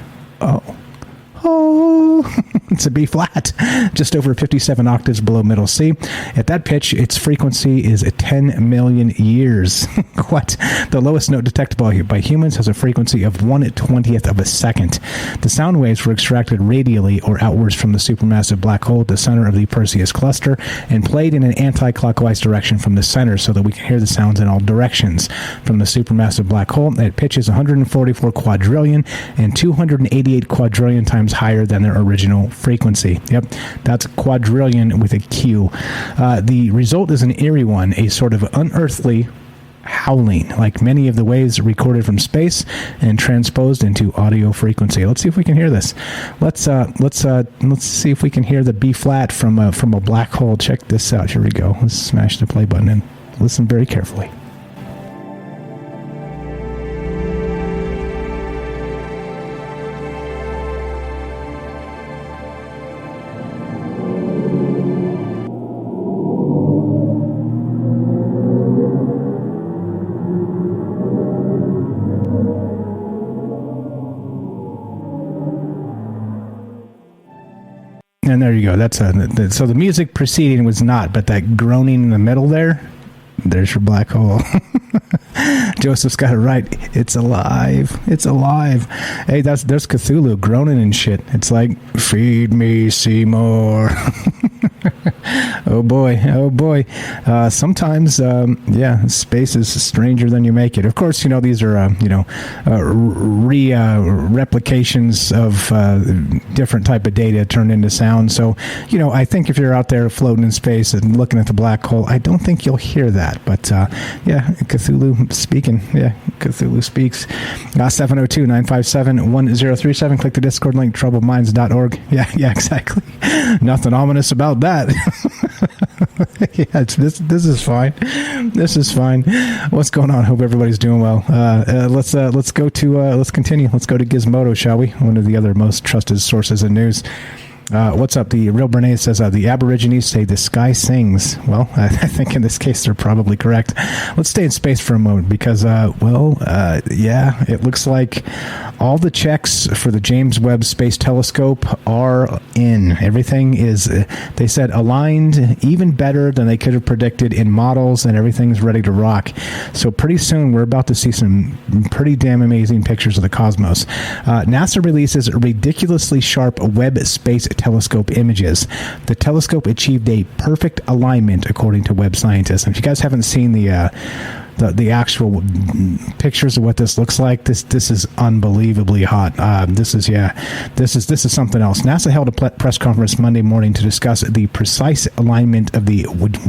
Oh, it's a B flat, just over 57 octaves below middle C. At that pitch, its frequency is 10 million years. What? The lowest note detectable by humans has a frequency of 1/20th of a second. The sound waves were extracted radially or outwards from the supermassive black hole at the center of the Perseus cluster and played in an anti-clockwise direction from the center so that we can hear the sounds in all directions. From the supermassive black hole, it pitches 144 quadrillion and 288 quadrillion times higher than their original frequency. Yep, that's quadrillion with a Q. The result is an eerie one, a sort of unearthly howling, like many of the waves recorded from space and transposed into audio frequency. Let's see if we can hear this. Let's see if we can hear the B flat from a black hole. Check this out. Here we go. Let's smash the play button and listen very carefully. And there you go. That's so the music preceding was not, but that groaning in the middle there's your black hole. Joseph's got it right. It's alive. It's alive. Hey, there's Cthulhu groaning and shit. It's like, feed me, Seymour. Oh boy. Sometimes, space is stranger than you make it. Of course, these are, replications of different type of data turned into sound. So, I think if you're out there floating in space and looking at the black hole, I don't think you'll hear that. But, Cthulhu speaking. Yeah, Cthulhu speaks. 702-957-1037. Click the Discord link, troubledminds.org. Yeah, exactly. Nothing ominous about that. Yeah, this is fine. This is fine. What's going on? Hope everybody's doing well. Let's continue. Let's go to Gizmodo, shall we? One of the other most trusted sources of news. What's up? The real Bernays says the Aborigines say the sky sings. Well, I think in this case they're probably correct. Let's stay in space for a moment because, it looks like all the checks for the James Webb Space Telescope are in. Everything is, they said, aligned even better than they could have predicted in models, and everything's ready to rock. So pretty soon we're about to see some pretty damn amazing pictures of the cosmos. NASA releases ridiculously sharp Webb Space Telescope images. The telescope achieved a perfect alignment, according to Webb scientists. And if you guys haven't seen the actual pictures of what this looks like, this is unbelievably hot. This is something else. NASA held a press conference Monday morning to discuss the precise alignment of the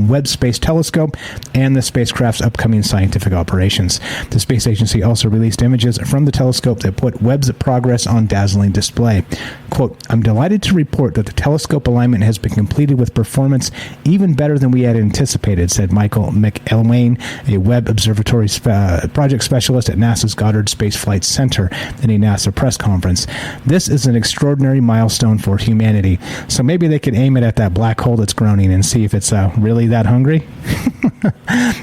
Webb Space Telescope and the spacecraft's upcoming scientific operations. The space agency also released images from the telescope that put Webb's progress on dazzling display. Quote, "I'm delighted to report that the telescope alignment has been completed with performance even better than we had anticipated," said Michael McElwain, a Webb Observatory project specialist at NASA's Goddard Space Flight Center, in a NASA press conference. "This is an extraordinary milestone for humanity." So maybe they could aim it at that black hole that's groaning and see if it's really that hungry.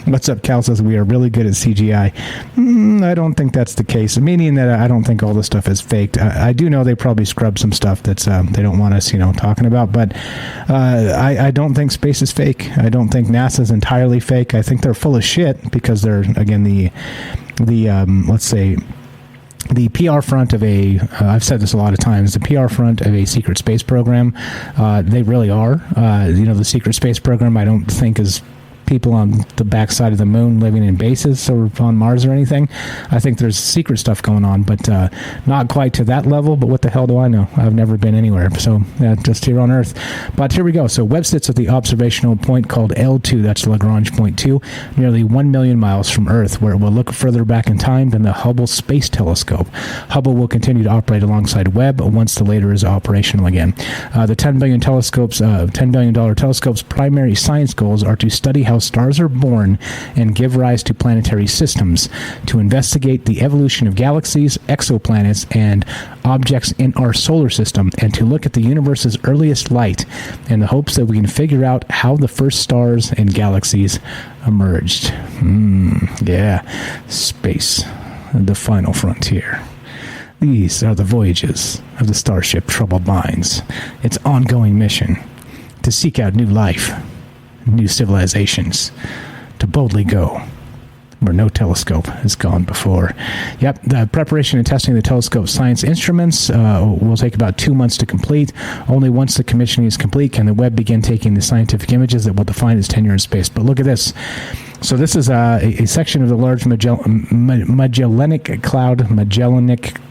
What's up, Cal says we are really good at CGI. I don't think that's the case, meaning that I don't think all this stuff is faked. I do know they probably scrubbed some stuff that's they don't want us talking about, but I don't think space is fake. I don't think NASA's entirely fake. I think they're full of shit because they're, again, the let's say, the PR front of I've said this a lot of times, the PR front of a secret space program. They really are. The secret space program, I don't think, is people on the backside of the moon living in bases or on Mars or anything. I think there's secret stuff going on, but not quite to that level. But what the hell do I know? I've never been anywhere, so just here on Earth. But here we go. So Webb sits at the observational point called L2, that's Lagrange point 2, nearly 1 million miles from Earth, where it will look further back in time than the Hubble Space Telescope. Hubble will continue to operate alongside Webb once the later is operational again. The $10 billion telescope's primary science goals are to study how stars are born and give rise to planetary systems, to investigate the evolution of galaxies, exoplanets, and objects in our solar system, and to look at the universe's earliest light in the hopes that we can figure out how the first stars and galaxies emerged. Space, the final frontier. These are the voyages of the starship Troubled Minds, its ongoing mission to seek out new life, new civilizations, to boldly go where no telescope has gone before. Yep, the preparation and testing of the telescope's science instruments will take about 2 months to complete. Only once the commissioning is complete can the Webb begin taking the scientific images that will define its tenure in space. But look at this. So this is a section of the Large Magellanic Cloud,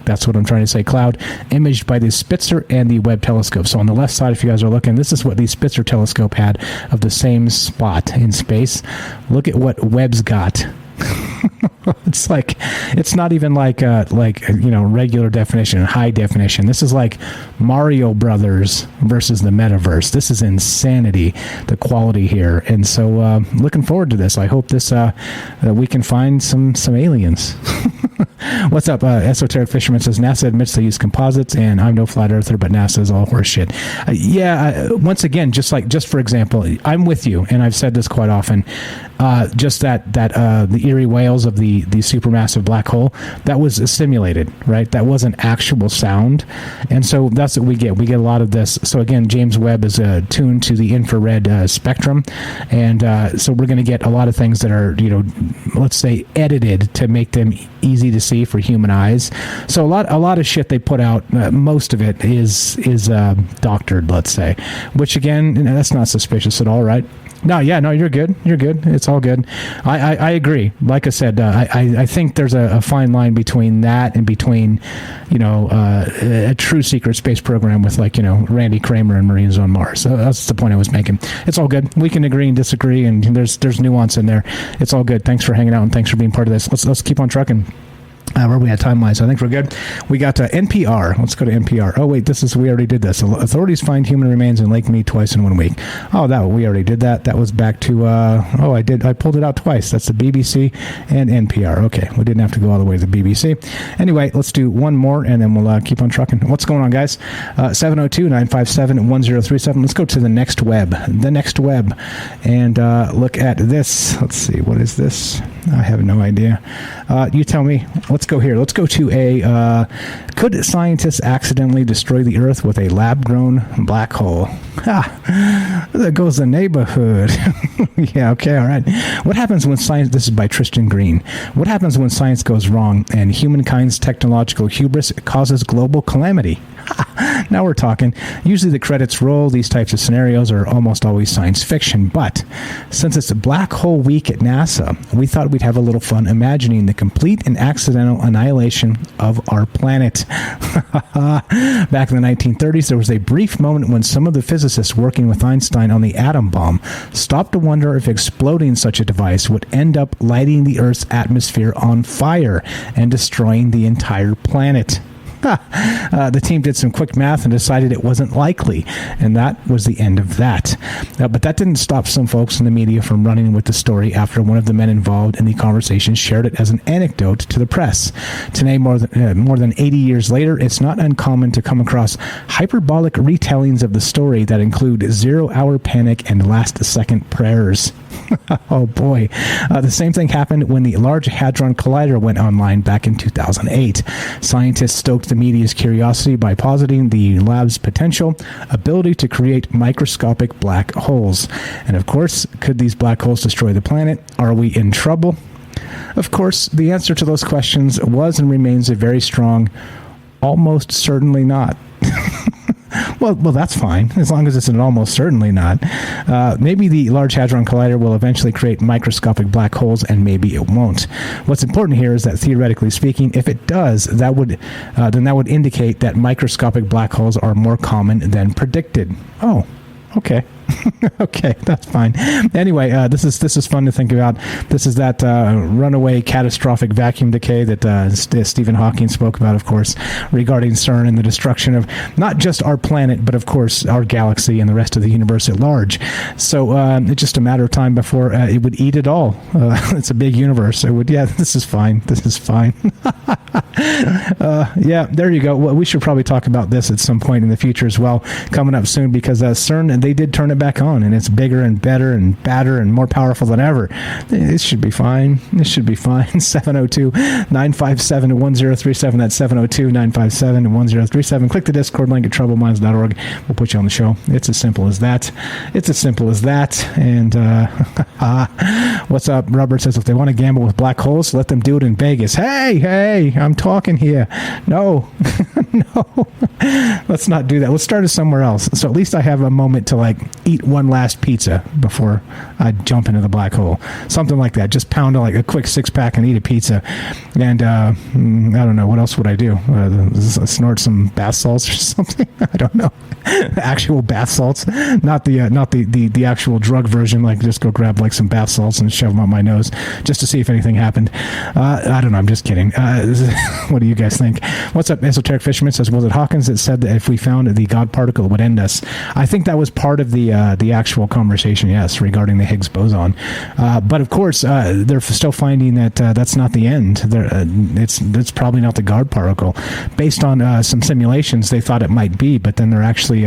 that's what I'm trying to say, cloud, imaged by the Spitzer and the Webb telescope. So on the left side, if you guys are looking, this is what the Spitzer telescope had of the same spot in space. Look at what Webb's got. It's not even like regular definition, high definition. This is like Mario Brothers versus the metaverse. This is insanity, the quality here. And so looking forward to this. I hope that we can find some aliens. What's up? Esoteric Fisherman says NASA admits they use composites, and I'm no flat earther, but NASA is all horse shit. Once again, just for example, I'm with you, and I've said this quite often. Just that the Erie whales of the supermassive black hole, that was simulated, right? That wasn't actual sound, and so that's what we get. We get a lot of this. So again, James Webb is tuned to the infrared spectrum, and so we're going to get a lot of things that are, let's say, edited to make them easy to see for human eyes. So a lot of shit they put out, most of it is doctored, let's say, which again, that's not suspicious at all, right? No, you're good. You're good. It's all good. I agree. Like I said, I think there's a fine line between that and between, a true secret space program with Randy Kramer and Marines on Mars. So that's the point I was making. It's all good. We can agree and disagree, and there's nuance in there. It's all good. Thanks for hanging out and thanks for being part of this. Let's keep on trucking. Where we had timelines, so I think we're good. We got NPR. Let's go to NPR. Oh wait, we already did this. Authorities find human remains in Lake Mead twice in 1 week. Oh, we already did that. That was back to. I pulled it out twice. That's the BBC and NPR. Okay, we didn't have to go all the way to the BBC. Anyway, let's do one more and then we'll keep on trucking. What's going on, guys? 702-957-1037. Let's go to the next Webb. And look at this. Let's see. What is this? I have no idea. You tell me. Let's go here. Let's go to could scientists accidentally destroy the Earth with a lab-grown black hole? There goes the neighborhood. Yeah, okay, all right. What happens when science... This is by Tristan Green. What happens when science goes wrong and humankind's technological hubris causes global calamity? Now we're talking. Usually the credits roll. These types of scenarios are almost always science fiction. But since it's a Black Hole Week at NASA, we thought we'd have a little fun imagining the complete and accidental annihilation of our planet. Back in the 1930s, there was a brief moment when some of the physicists working with Einstein on the atom bomb stopped to wonder if exploding such a device would end up lighting the Earth's atmosphere on fire and destroying the entire planet. The team did some quick math and decided it wasn't likely, and that was the end of that. But that didn't stop some folks in the media from running with the story after one of the men involved in the conversation shared it as an anecdote to the press. Today, more than 80 years later, it's not uncommon to come across hyperbolic retellings of the story that include zero-hour panic and last-second prayers. Oh boy. The same thing happened when the Large Hadron Collider went online back in 2008. Scientists stoked the media's curiosity by positing the lab's potential ability to create microscopic black holes. And of course, could these black holes destroy the planet? Are we in trouble? Of course, the answer to those questions was and remains a very strong, almost certainly not. Well, that's fine, as long as it's an almost certainly not. Maybe the Large Hadron Collider will eventually create microscopic black holes, and maybe it won't. What's important here is that, theoretically speaking, if it does, that would indicate that microscopic black holes are more common than predicted. Oh, okay. Okay, that's fine. Anyway, this is fun to think about. This is that runaway catastrophic vacuum decay that Stephen Hawking spoke about, of course, regarding CERN and the destruction of not just our planet, but of course our galaxy and the rest of the universe at large. So it's just a matter of time before it would eat it all. It's a big universe. It would. Yeah, this is fine. This is fine. Yeah, there you go. Well, we should probably talk about this at some point in the future as well, coming up soon, because CERN, they did turn it back on, and it's bigger and better and badder and more powerful than ever. It should be fine. It should be fine. 702-957-1037. That's 702-957-1037. Click the Discord link at troubledminds.org. We'll put you on the show. It's as simple as that. It's as simple as that. And what's up? Robert says, if they want to gamble with black holes, let them do it in Vegas. Hey, I'm talking here. No. No. Let's not do that. Let's start it somewhere else. So at least I have a moment to eat one last pizza before I jump into the black hole. Something like that. Just pound a quick 6-pack and eat a pizza. And I don't know. What else would I do? Snort some bath salts or something? I don't know. Actual bath salts, not the actual drug version. Just go grab some bath salts and shove them up my nose just to see if anything happened. I don't know. I'm just kidding. What do you guys think? What's up? Esoteric Fisherman says, was it Hawkins that said that if we found the God particle, it would end us? I think that was part of the actual conversation, yes, regarding the Higgs boson. But of course, they're still finding that that's not the end. It's probably not the God particle. Based on some simulations, they thought it might be, but then they're actually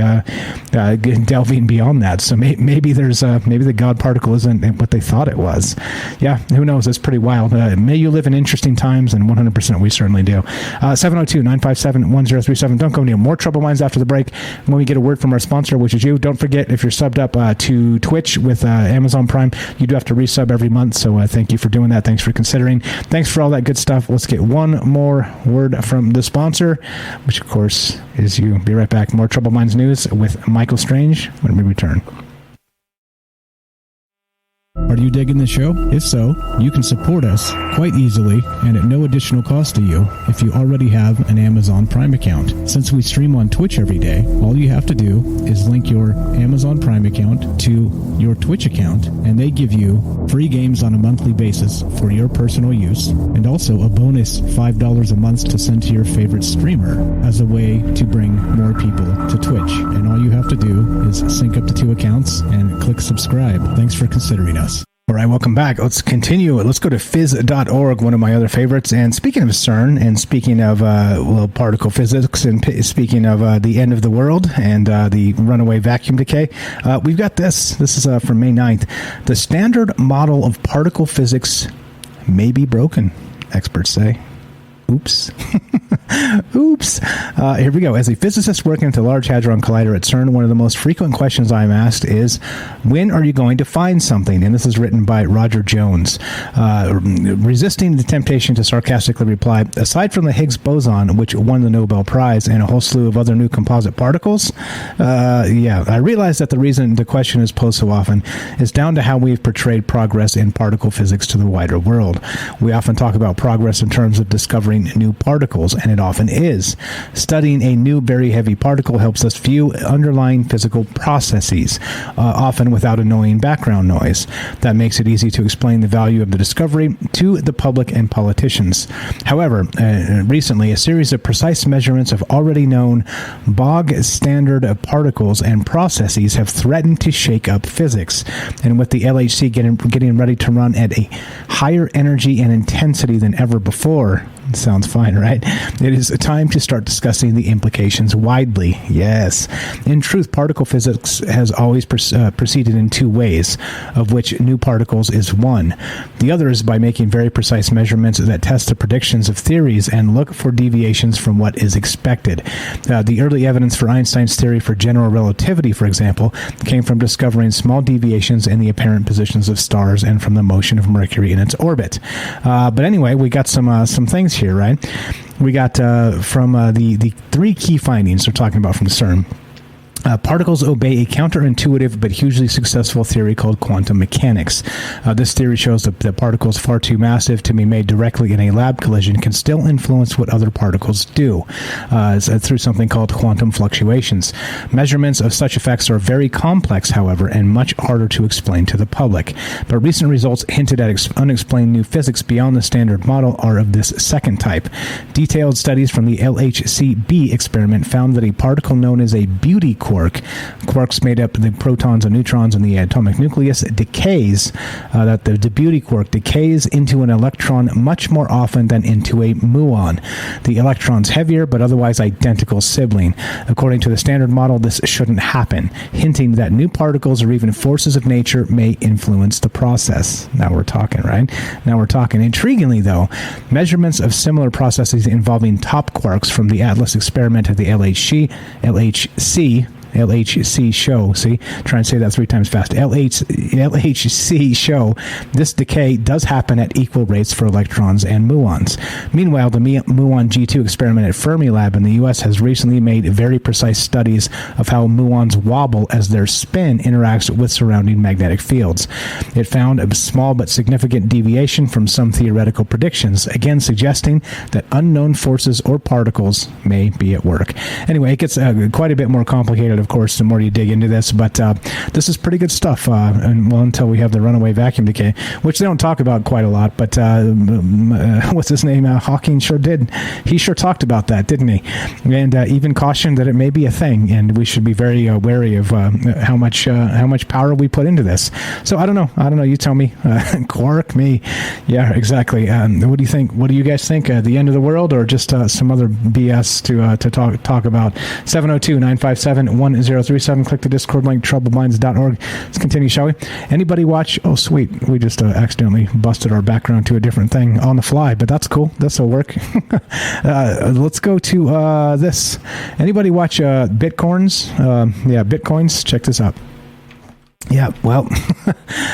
delving beyond that. So maybe the God particle isn't what they thought it was. Yeah, who knows? It's pretty wild. May you live in interesting times, and 100% we certainly do. 702-957-1037. Don't go near. More Trouble Minds after the break when we get a word from our sponsor, which is you. Don't forget, if you're subbed up to Twitch with Amazon Prime, you do have to resub every month. So thank you for doing that. Thanks for considering. Thanks for all that good stuff. Let's get one more word from the sponsor, which of course is you. Be right back. More Trouble Minds news with Michael Strange when we return. Are you digging the show? If so, you can support us quite easily and at no additional cost to you if you already have an Amazon Prime account. Since we stream on Twitch every day, all you have to do is link your Amazon Prime account to your Twitch account, and they give you free games on a monthly basis for your personal use, and also a bonus $5 a month to send to your favorite streamer as a way to bring more people to Twitch. And all you have to do is sync up the two accounts and click subscribe. Thanks for considering us. All right, welcome back. Let's continue. Let's go to phys.org, one of my other favorites. And speaking of CERN, and speaking of particle physics, and speaking of the end of the world and the runaway vacuum decay, we've got this. This is from May 9th. The standard model of particle physics may be broken, experts say. Oops. Oops. Here we go. As a physicist working at the Large Hadron Collider at CERN, one of the most frequent questions I'm asked is, when are you going to find something? And this is written by Roger Jones. Resisting the temptation to sarcastically reply, aside from the Higgs boson, which won the Nobel Prize, and a whole slew of other new composite particles, I realize that the reason the question is posed so often is down to how we've portrayed progress in particle physics to the wider world. We often talk about progress in terms of discovering new particles, and it often is. Studying a new very heavy particle helps us view underlying physical processes, often without annoying background noise. That makes it easy to explain the value of the discovery to the public and politicians. However, recently, a series of precise measurements of already known bog standard particles and processes have threatened to shake up physics. And with the LHC getting ready to run at a higher energy and intensity than ever before, sounds fine, right? It is time to start discussing the implications widely. Yes. In truth, particle physics has always proceeded in two ways, of which new particles is one. The other is by making very precise measurements that test the predictions of theories and look for deviations from what is expected. The early evidence for Einstein's theory for general relativity, for example, came from discovering small deviations in the apparent positions of stars and from the motion of Mercury in its orbit. But anyway, we got some things here, right? We got from the three key findings we're talking about from CERN. Particles obey a counterintuitive but hugely successful theory called quantum mechanics. This theory shows that particles far too massive to be made directly in a lab collision can still influence what other particles do through something called quantum fluctuations. Measurements of such effects are very complex, however, and much harder to explain to the public. But recent results hinted at unexplained new physics beyond the standard model are of this second type. Detailed studies from the LHC-b experiment found that a particle known as a beauty quarks made up of the protons and neutrons in the atomic nucleus decays, that the beauty quark decays into an electron much more often than into a muon, the electron's heavier but otherwise identical sibling. According to the standard model, this shouldn't happen, hinting that new particles or even forces of nature may influence the process. Now we're talking, right? Now we're talking. Intriguingly, though, measurements of similar processes involving top quarks from the ATLAS experiment at the LHC show, see, try and say that 3 times fast. LHC show this decay does happen at equal rates for electrons and muons. Meanwhile, the muon G2 experiment at Fermilab in the US has recently made very precise studies of how muons wobble as their spin interacts with surrounding magnetic fields. It found a small but significant deviation from some theoretical predictions, again suggesting that unknown forces or particles may be at work. Anyway, it gets quite a bit more complicated, of course, the more you dig into this, but this is pretty good stuff, until we have the runaway vacuum decay, which they don't talk about quite a lot, but what's his name? Hawking sure did. He sure talked about that, didn't he? And even cautioned that it may be a thing, and we should be very wary of how much power we put into this. So I don't know. You tell me. Quark, me. Yeah, exactly. What do you think? What do you guys think? The end of the world, or just some other BS to talk about? 702-957-1037. Click the Discord link, troubledminds.org. Let's continue, shall we? Anybody watch? Oh, sweet. We just accidentally busted our background to a different thing on the fly, but that's cool. This will work. Let's go to this. Anybody watch Bitcoins? Bitcoins. Check this out. Yeah, well,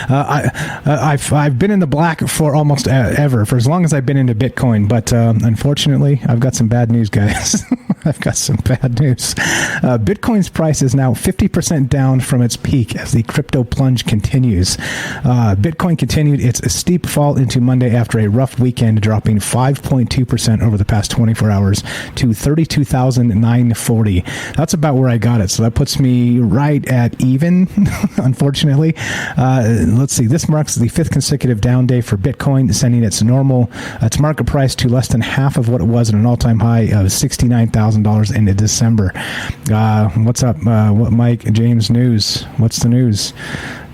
I've been in the black for almost ever, for as long as I've been into Bitcoin, but unfortunately, I've got some bad news, guys. I've got some bad news. Bitcoin's price is now 50% down from its peak as the crypto plunge continues. Bitcoin continued its steep fall into Monday after a rough weekend, dropping 5.2% over the past 24 hours to 32,940. That's about where I got it, so that puts me right at even, unfortunately. Let's see. This marks the 5th consecutive down day for Bitcoin, sending its market price to less than half of what it was at an all-time high of $69,000 in December. What's up, Mike? James News. What's the news?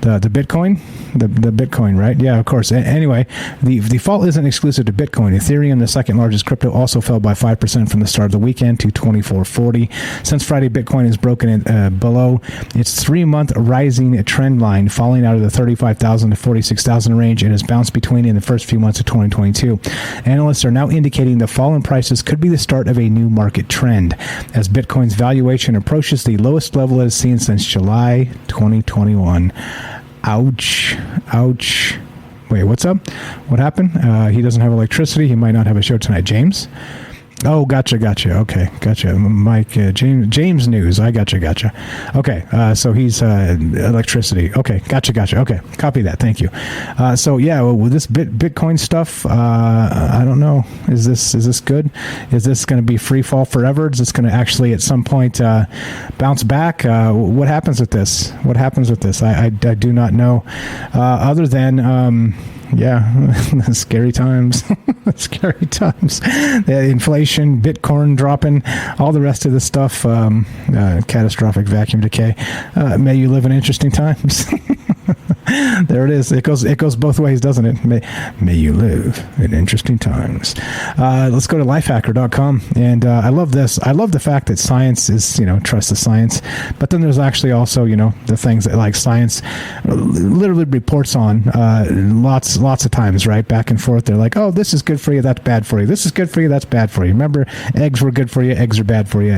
The Bitcoin? The Bitcoin, right? Yeah, of course. Anyway, the fall isn't exclusive to Bitcoin. Ethereum, the second largest crypto, also fell by 5% from the start of the weekend to 2440. Since Friday, Bitcoin has broken below its 3-month rising trend line, falling out of the 35,000 to 46,000 range. It has bounced between in the first few months of 2022. Analysts are now indicating the fall in prices could be the start of a new market trend, as Bitcoin's valuation approaches the lowest level it has seen since July 2021. Ouch. Wait, what's up? What happened? He doesn't have electricity. He might not have a show tonight. James? Oh, gotcha. Okay, gotcha. Mike, James News. I gotcha. Okay, so he's electricity. Okay, gotcha. Okay, copy that. Thank you. So yeah, with this Bitcoin stuff, I don't know. Is this good? Is this going to be free fall forever? Is this going to actually at some point bounce back? What happens with this? I do not know. Other than scary times. The inflation, Bitcoin dropping, all the rest of the stuff, catastrophic vacuum decay. May you live in interesting times. There it is. It goes both ways, doesn't it? May you live in interesting times. Let's go to lifehacker.com. And I love this. I love the fact that science is, trust the science. But then there's actually also, the things that like science literally reports on lots of times, right? Back and forth. They're like, oh, this is good for you. That's bad for you. This is good for you. That's bad for you. Remember, eggs were good for you. Eggs are bad for you.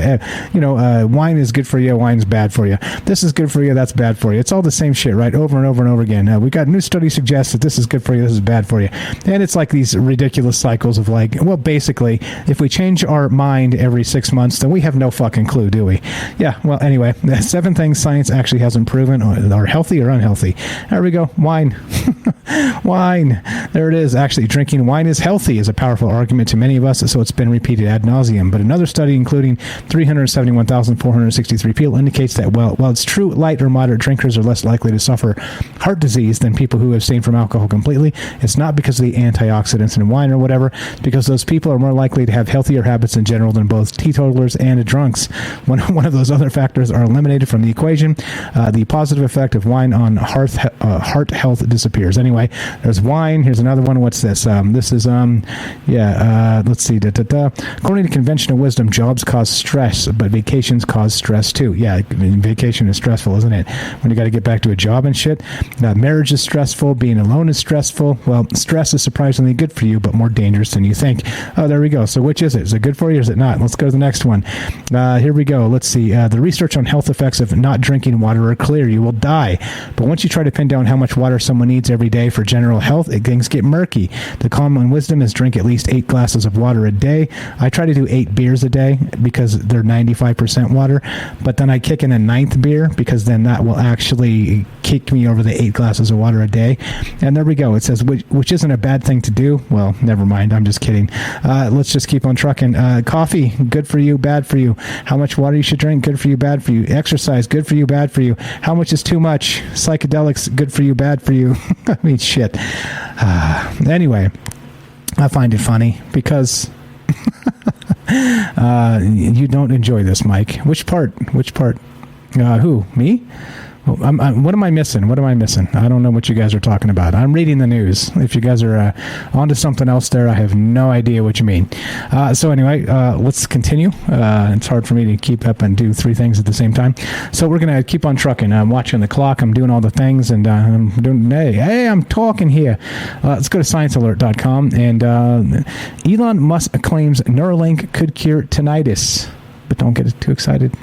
Wine is good for you. Wine's bad for you. This is good for you. That's bad for you. It's all the same shit, right? Over and over and over over again. We got new study suggests that this is good for you, this is bad for you. And it's like these ridiculous cycles of like, well, basically, if we change our mind every 6 months, then we have no fucking clue, do we? Yeah, well, anyway, 7 things science actually hasn't proven are healthy or unhealthy. There we go. Wine. Wine. There it is. Actually, drinking wine is healthy is a powerful argument to many of us, so it's been repeated ad nauseum. But another study, including 371,463 people, indicates that while it's true light or moderate drinkers are less likely to suffer heart disease than people who abstain from alcohol completely, it's not because of the antioxidants in wine or whatever. It's because those people are more likely to have healthier habits in general than both teetotalers and drunks. One of those other factors are eliminated from the equation. The positive effect of wine on heart health disappears. Anyway, there's wine. Here's another one. What's this? This is, let's see. According to conventional wisdom, jobs cause stress, but vacations cause stress too. Yeah, vacation is stressful, isn't it? When you got to get back to a job and shit. Marriage is stressful. Being alone is stressful. Well, stress is surprisingly good for you, but more dangerous than you think. Oh, there we go. So which is it? Is it good for you or is it not? Let's go to the next one. Here we go. Let's see. The research on health effects of not drinking water are clear. You will die. But once you try to pin down how much water someone needs every day for general health, things get murky. The common wisdom is drink at least 8 glasses of water a day. I try to do 8 beers a day because they're 95% water, but then I kick in a 9th beer because then that will actually kick me over the 8 glasses of water a day. And there we go. It says, which isn't a bad thing to do. Well, never mind. I'm just kidding. Let's just keep on trucking. Coffee, good for you, bad for you. How much water you should drink, good for you, bad for you. Exercise, good for you, bad for you. How much is too much? Psychedelics, good for you, bad for you. I mean, shit. Anyway, I find it funny because you don't enjoy this, Mike. Which part? Who? Me? What am I missing? I don't know what you guys are talking about. I'm reading the news. If you guys are onto something else there, I have no idea what you mean. So anyway, let's continue. It's hard for me to keep up and do 3 things at the same time. So we're going to keep on trucking. I'm watching the clock. I'm doing all the things, and I'm doing, hey, I'm talking here. Let's go to sciencealert.com. And Elon Musk claims Neuralink could cure tinnitus. But don't get too excited.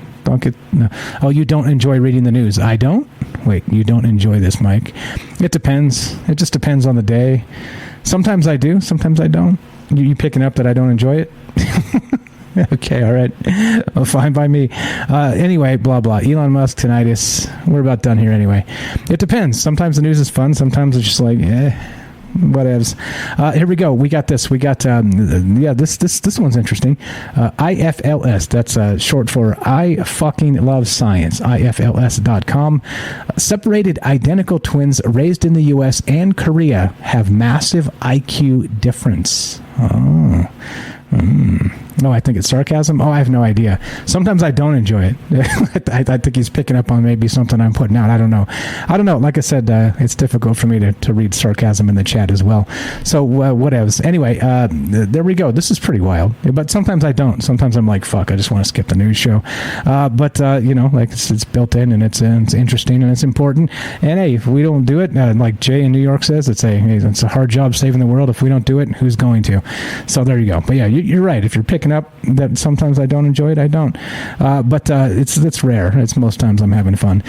No. Oh, you don't enjoy reading the news. I don't? Wait, you don't enjoy this, Mike? It depends. It just depends on the day. Sometimes I do. Sometimes I don't. You picking up that I don't enjoy it? Okay, all right. Well, fine by me. Anyway, blah, blah. Elon Musk, tinnitus. We're about done here anyway. It depends. Sometimes the news is fun. Sometimes it's just like, whatevs. Here we go. We got this. This one's interesting. IFLS, that's short for I fucking love science. IFLS.com. Separated identical twins raised in the U.S. and Korea have massive IQ difference. Oh. No, I think it's sarcasm. Oh, I have no idea. Sometimes I don't enjoy it. I think he's picking up on maybe something I'm putting out. I don't know. Like I said, it's difficult for me to read sarcasm in the chat as well. So whatevs. Anyway, there we go. This is pretty wild. But sometimes I don't. Sometimes I'm like, fuck, I just want to skip the news show. But like it's built in and it's interesting and it's important. And hey, if we don't do it, like Jay in New York says, it's a hard job saving the world. If we don't do it, who's going to? So there you go. But yeah, you're right. If you're picking up that sometimes I don't enjoy it, I don't. But it's rare. It's most times I'm having fun.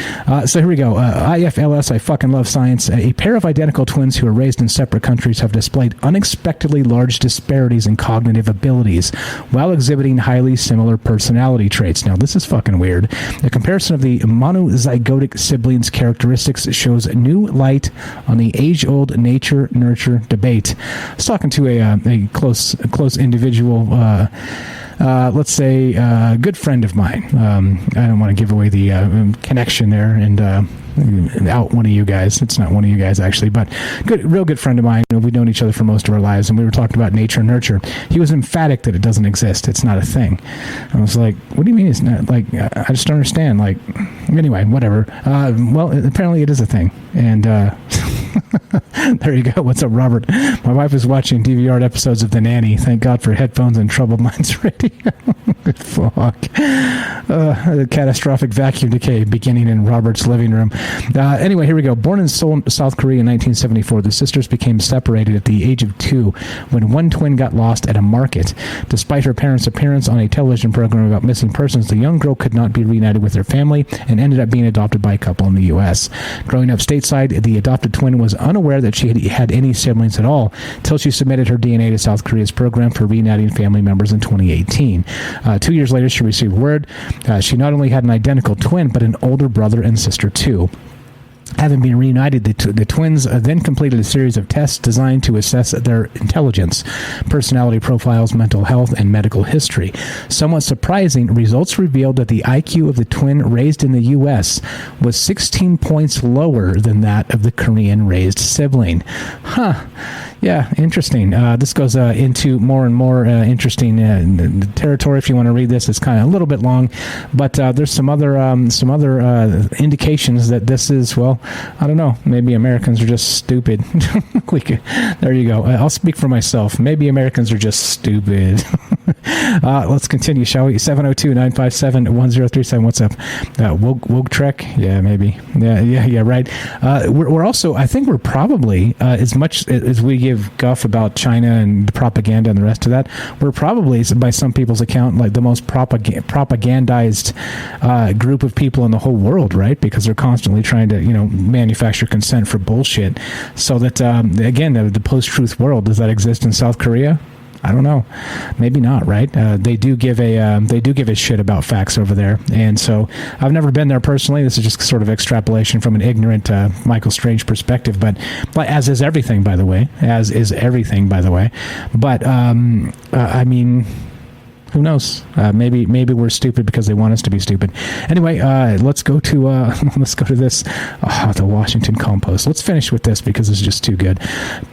So here we go. IFLS, I fucking love science. A pair of identical twins who are raised in separate countries have displayed unexpectedly large disparities in cognitive abilities while exhibiting highly similar personality traits. Now, this is fucking weird. The comparison of the monozygotic siblings' characteristics shows new light on the age-old nature-nurture debate. I was talking to a close individual, let's say a good friend of mine. I don't want to give away the connection there and out one of you guys. It's not one of you guys actually, but real good friend of mine. We've known each other for most of our lives, and we were talking about nature and nurture. He was emphatic that it doesn't exist. It's not a thing. I was like, what do you mean it's not? Like, I just don't understand. Like, anyway, whatever. Well, apparently it is a thing, and There you go. What's up, Robert? My wife is watching DVR episodes of The Nanny. Thank God for headphones and Troubled Minds Radio. Fuck. Catastrophic vacuum decay beginning in Robert's living room. Anyway, here we go. Born in Seoul, South Korea in 1974, the sisters became separated at the age of 2 when one twin got lost at a market. Despite her parents' appearance on a television program about missing persons, the young girl could not be reunited with her family and ended up being adopted by a couple in the U.S. Growing up stateside, the adopted twin was unaware that she had any siblings at all till she submitted her DNA to South Korea's program for reuniting family members in 2018. 2 years later, she received word she not only had an identical twin, but an older brother and sister too. Having been reunited, the twins then completed a series of tests designed to assess their intelligence, personality profiles, mental health, and medical history. Somewhat surprising, results revealed that the IQ of the twin raised in the U.S. was 16 points lower than that of the Korean-raised sibling. Huh. Yeah, interesting. This goes into more and more interesting territory. If you want to read this, it's kind of a little bit long, but there's some other indications that this is, well, I don't know. Maybe Americans are just stupid. There you go. I'll speak for myself. Maybe Americans are just stupid. Let's continue, shall we? 702-957-1037. What's up? Woke Trek? Yeah, maybe. Yeah, right. We're also, I think we're probably, as much as we give guff about China and the propaganda and the rest of that, we're probably, by some people's account, like the most propagandized group of people in the whole world, right? Because they're constantly trying to, manufacture consent for bullshit. So that, again, the post-truth world, does that exist in South Korea? I don't know. Maybe not, right? They do give a shit about facts over there, and so I've never been there personally. This is just sort of extrapolation from an ignorant Michael Strange perspective, but as is everything, by the way. But I mean, who knows? Maybe we're stupid because they want us to be stupid. Anyway, let's go to this. The Washington Compost. Let's finish with this because it's just too good.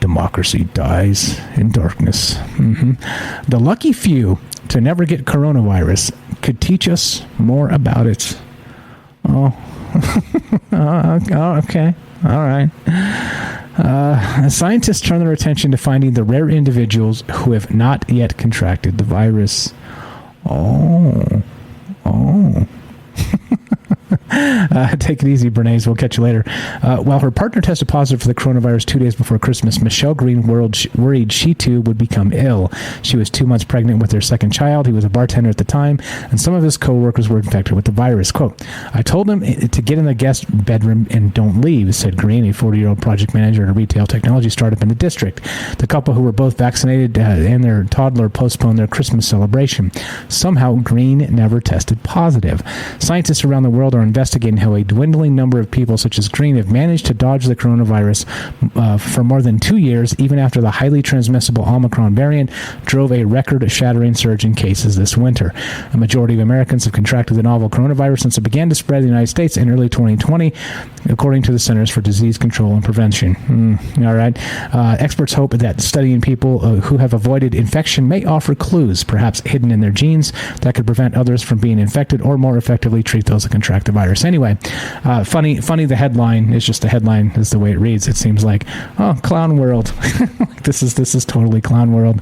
Democracy dies in darkness. The lucky few to never get coronavirus could teach us more about it. Okay. All right. Scientists turn their attention to finding the rare individuals who have not yet contracted the virus. Oh. Take it easy, Bernays. We'll catch you later. While her partner tested positive for the coronavirus 2 days before Christmas, Michelle Green worried she too would become ill. She was 2 months pregnant with their second child. He was a bartender at the time, and some of his co-workers were infected with the virus. Quote, "I told him to get in the guest bedroom and don't leave," said Green, a 40-year-old project manager at a retail technology startup in the district. The couple, who were both vaccinated and their toddler, postponed their Christmas celebration. Somehow, Green never tested positive. Scientists around the world are investigating how a dwindling number of people such as Green have managed to dodge the coronavirus for more than 2 years, even after the highly transmissible Omicron variant drove a record-shattering surge in cases this winter. A majority of Americans have contracted the novel coronavirus since it began to spread in the United States in early 2020, according to the Centers for Disease Control and Prevention. All right. Experts hope that studying people who have avoided infection may offer clues, perhaps hidden in their genes, that could prevent others from being infected or more effectively treat those that contract the virus. Anyway, funny. The headline is just the headline is the way it reads. It seems like, clown world. This is totally clown world.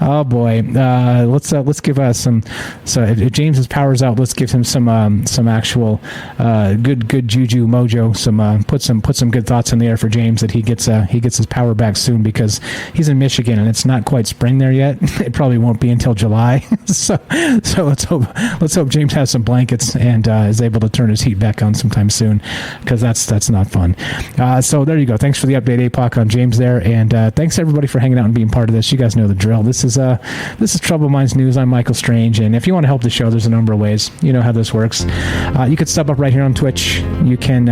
Oh boy. Let's give us some. So if James's power's out, let's give him some actual good juju mojo. Put some good thoughts in the air for James that he gets his power back soon, because he's in Michigan and it's not quite spring there yet. It probably won't be until July. so let's hope James has some blankets and is able to turn his heat back on sometime soon, because that's not fun. So there you go. Thanks for the update, APOC, on James there, and thanks everybody for hanging out and being part of this. You guys know the drill. This is Troubled Minds News. I'm Michael Strange, and if you want to help the show, there's a number of ways. You know how this works. You could sub up right here on Twitch. You can,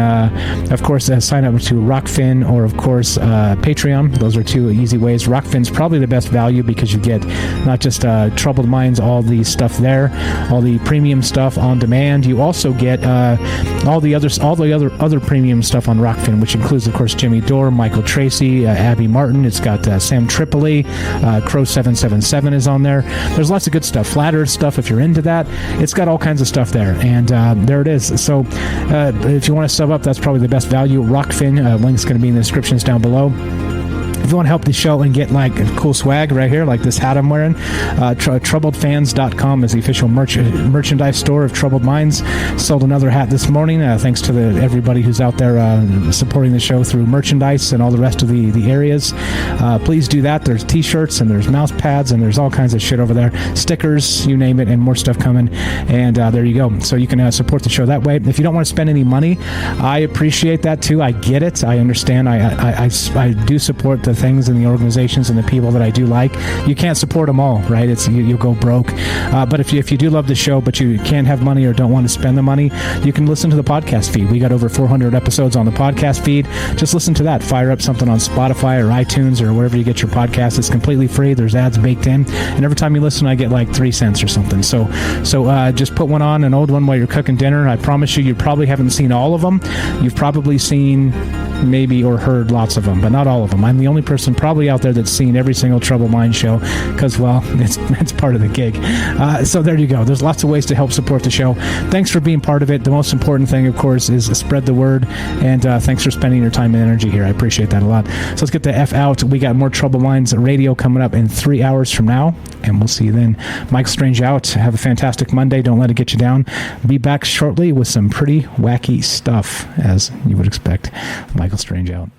of course, sign up to Rockfin or, of course, Patreon. Those are 2 easy ways. Rockfin's probably the best value because you get not just Troubled Minds, all the stuff there, all the premium stuff on demand. You also get all the other premium stuff on Rockfin, which includes, of course, Jimmy Dore, Michael Tracy, Abby Martin. It's got Sam Tripoli, Crow 777 is on there. There's lots of good stuff. Flat Earth stuff, if you're into that. It's got all kinds of stuff there, and there it is. So if you want to sub up, that's probably the best value. Rockfin, link's going to be in the descriptions down below. If you want to help the show and get like cool swag right here, like this hat I'm wearing, troubledfans.com is the official merchandise store of Troubled Minds. Sold another hat this morning, thanks to everybody who's out there supporting the show through merchandise and all the rest of the areas. Please do that. There's t-shirts and there's mouse pads and there's all kinds of shit over there. Stickers, you name it, and more stuff coming. And there you go. So you can support the show that way. If you don't want to spend any money, I appreciate that too. I get it. I understand. I do support the things and the organizations and the people that I do like. You can't support them all, right? You'll go broke. But if you do love the show, but you can't have money or don't want to spend the money, you can listen to the podcast feed. We got over 400 episodes on the podcast feed. Just listen to that. Fire up something on Spotify or iTunes or wherever you get your podcast. It's completely free. There's ads baked in. And every time you listen, I get like 3 cents or something. So just put one on, an old one while you're cooking dinner. I promise you probably haven't seen all of them. You've probably seen maybe or heard lots of them, but not all of them. I'm the only person probably out there that's seen every single Troubled Mind show because, well, it's part of the gig. So there you go. There's lots of ways to help support the show. Thanks for being part of it. The most important thing, of course, is spread the word, and thanks for spending your time and energy here. I appreciate that a lot. So let's get the F out. We got more Troubled Minds radio coming up in 3 hours from now, and we'll see you then. Mike Strange out. Have a fantastic Monday. Don't let it get you down. Be back shortly with some pretty wacky stuff, as you would expect. Michael Strange out.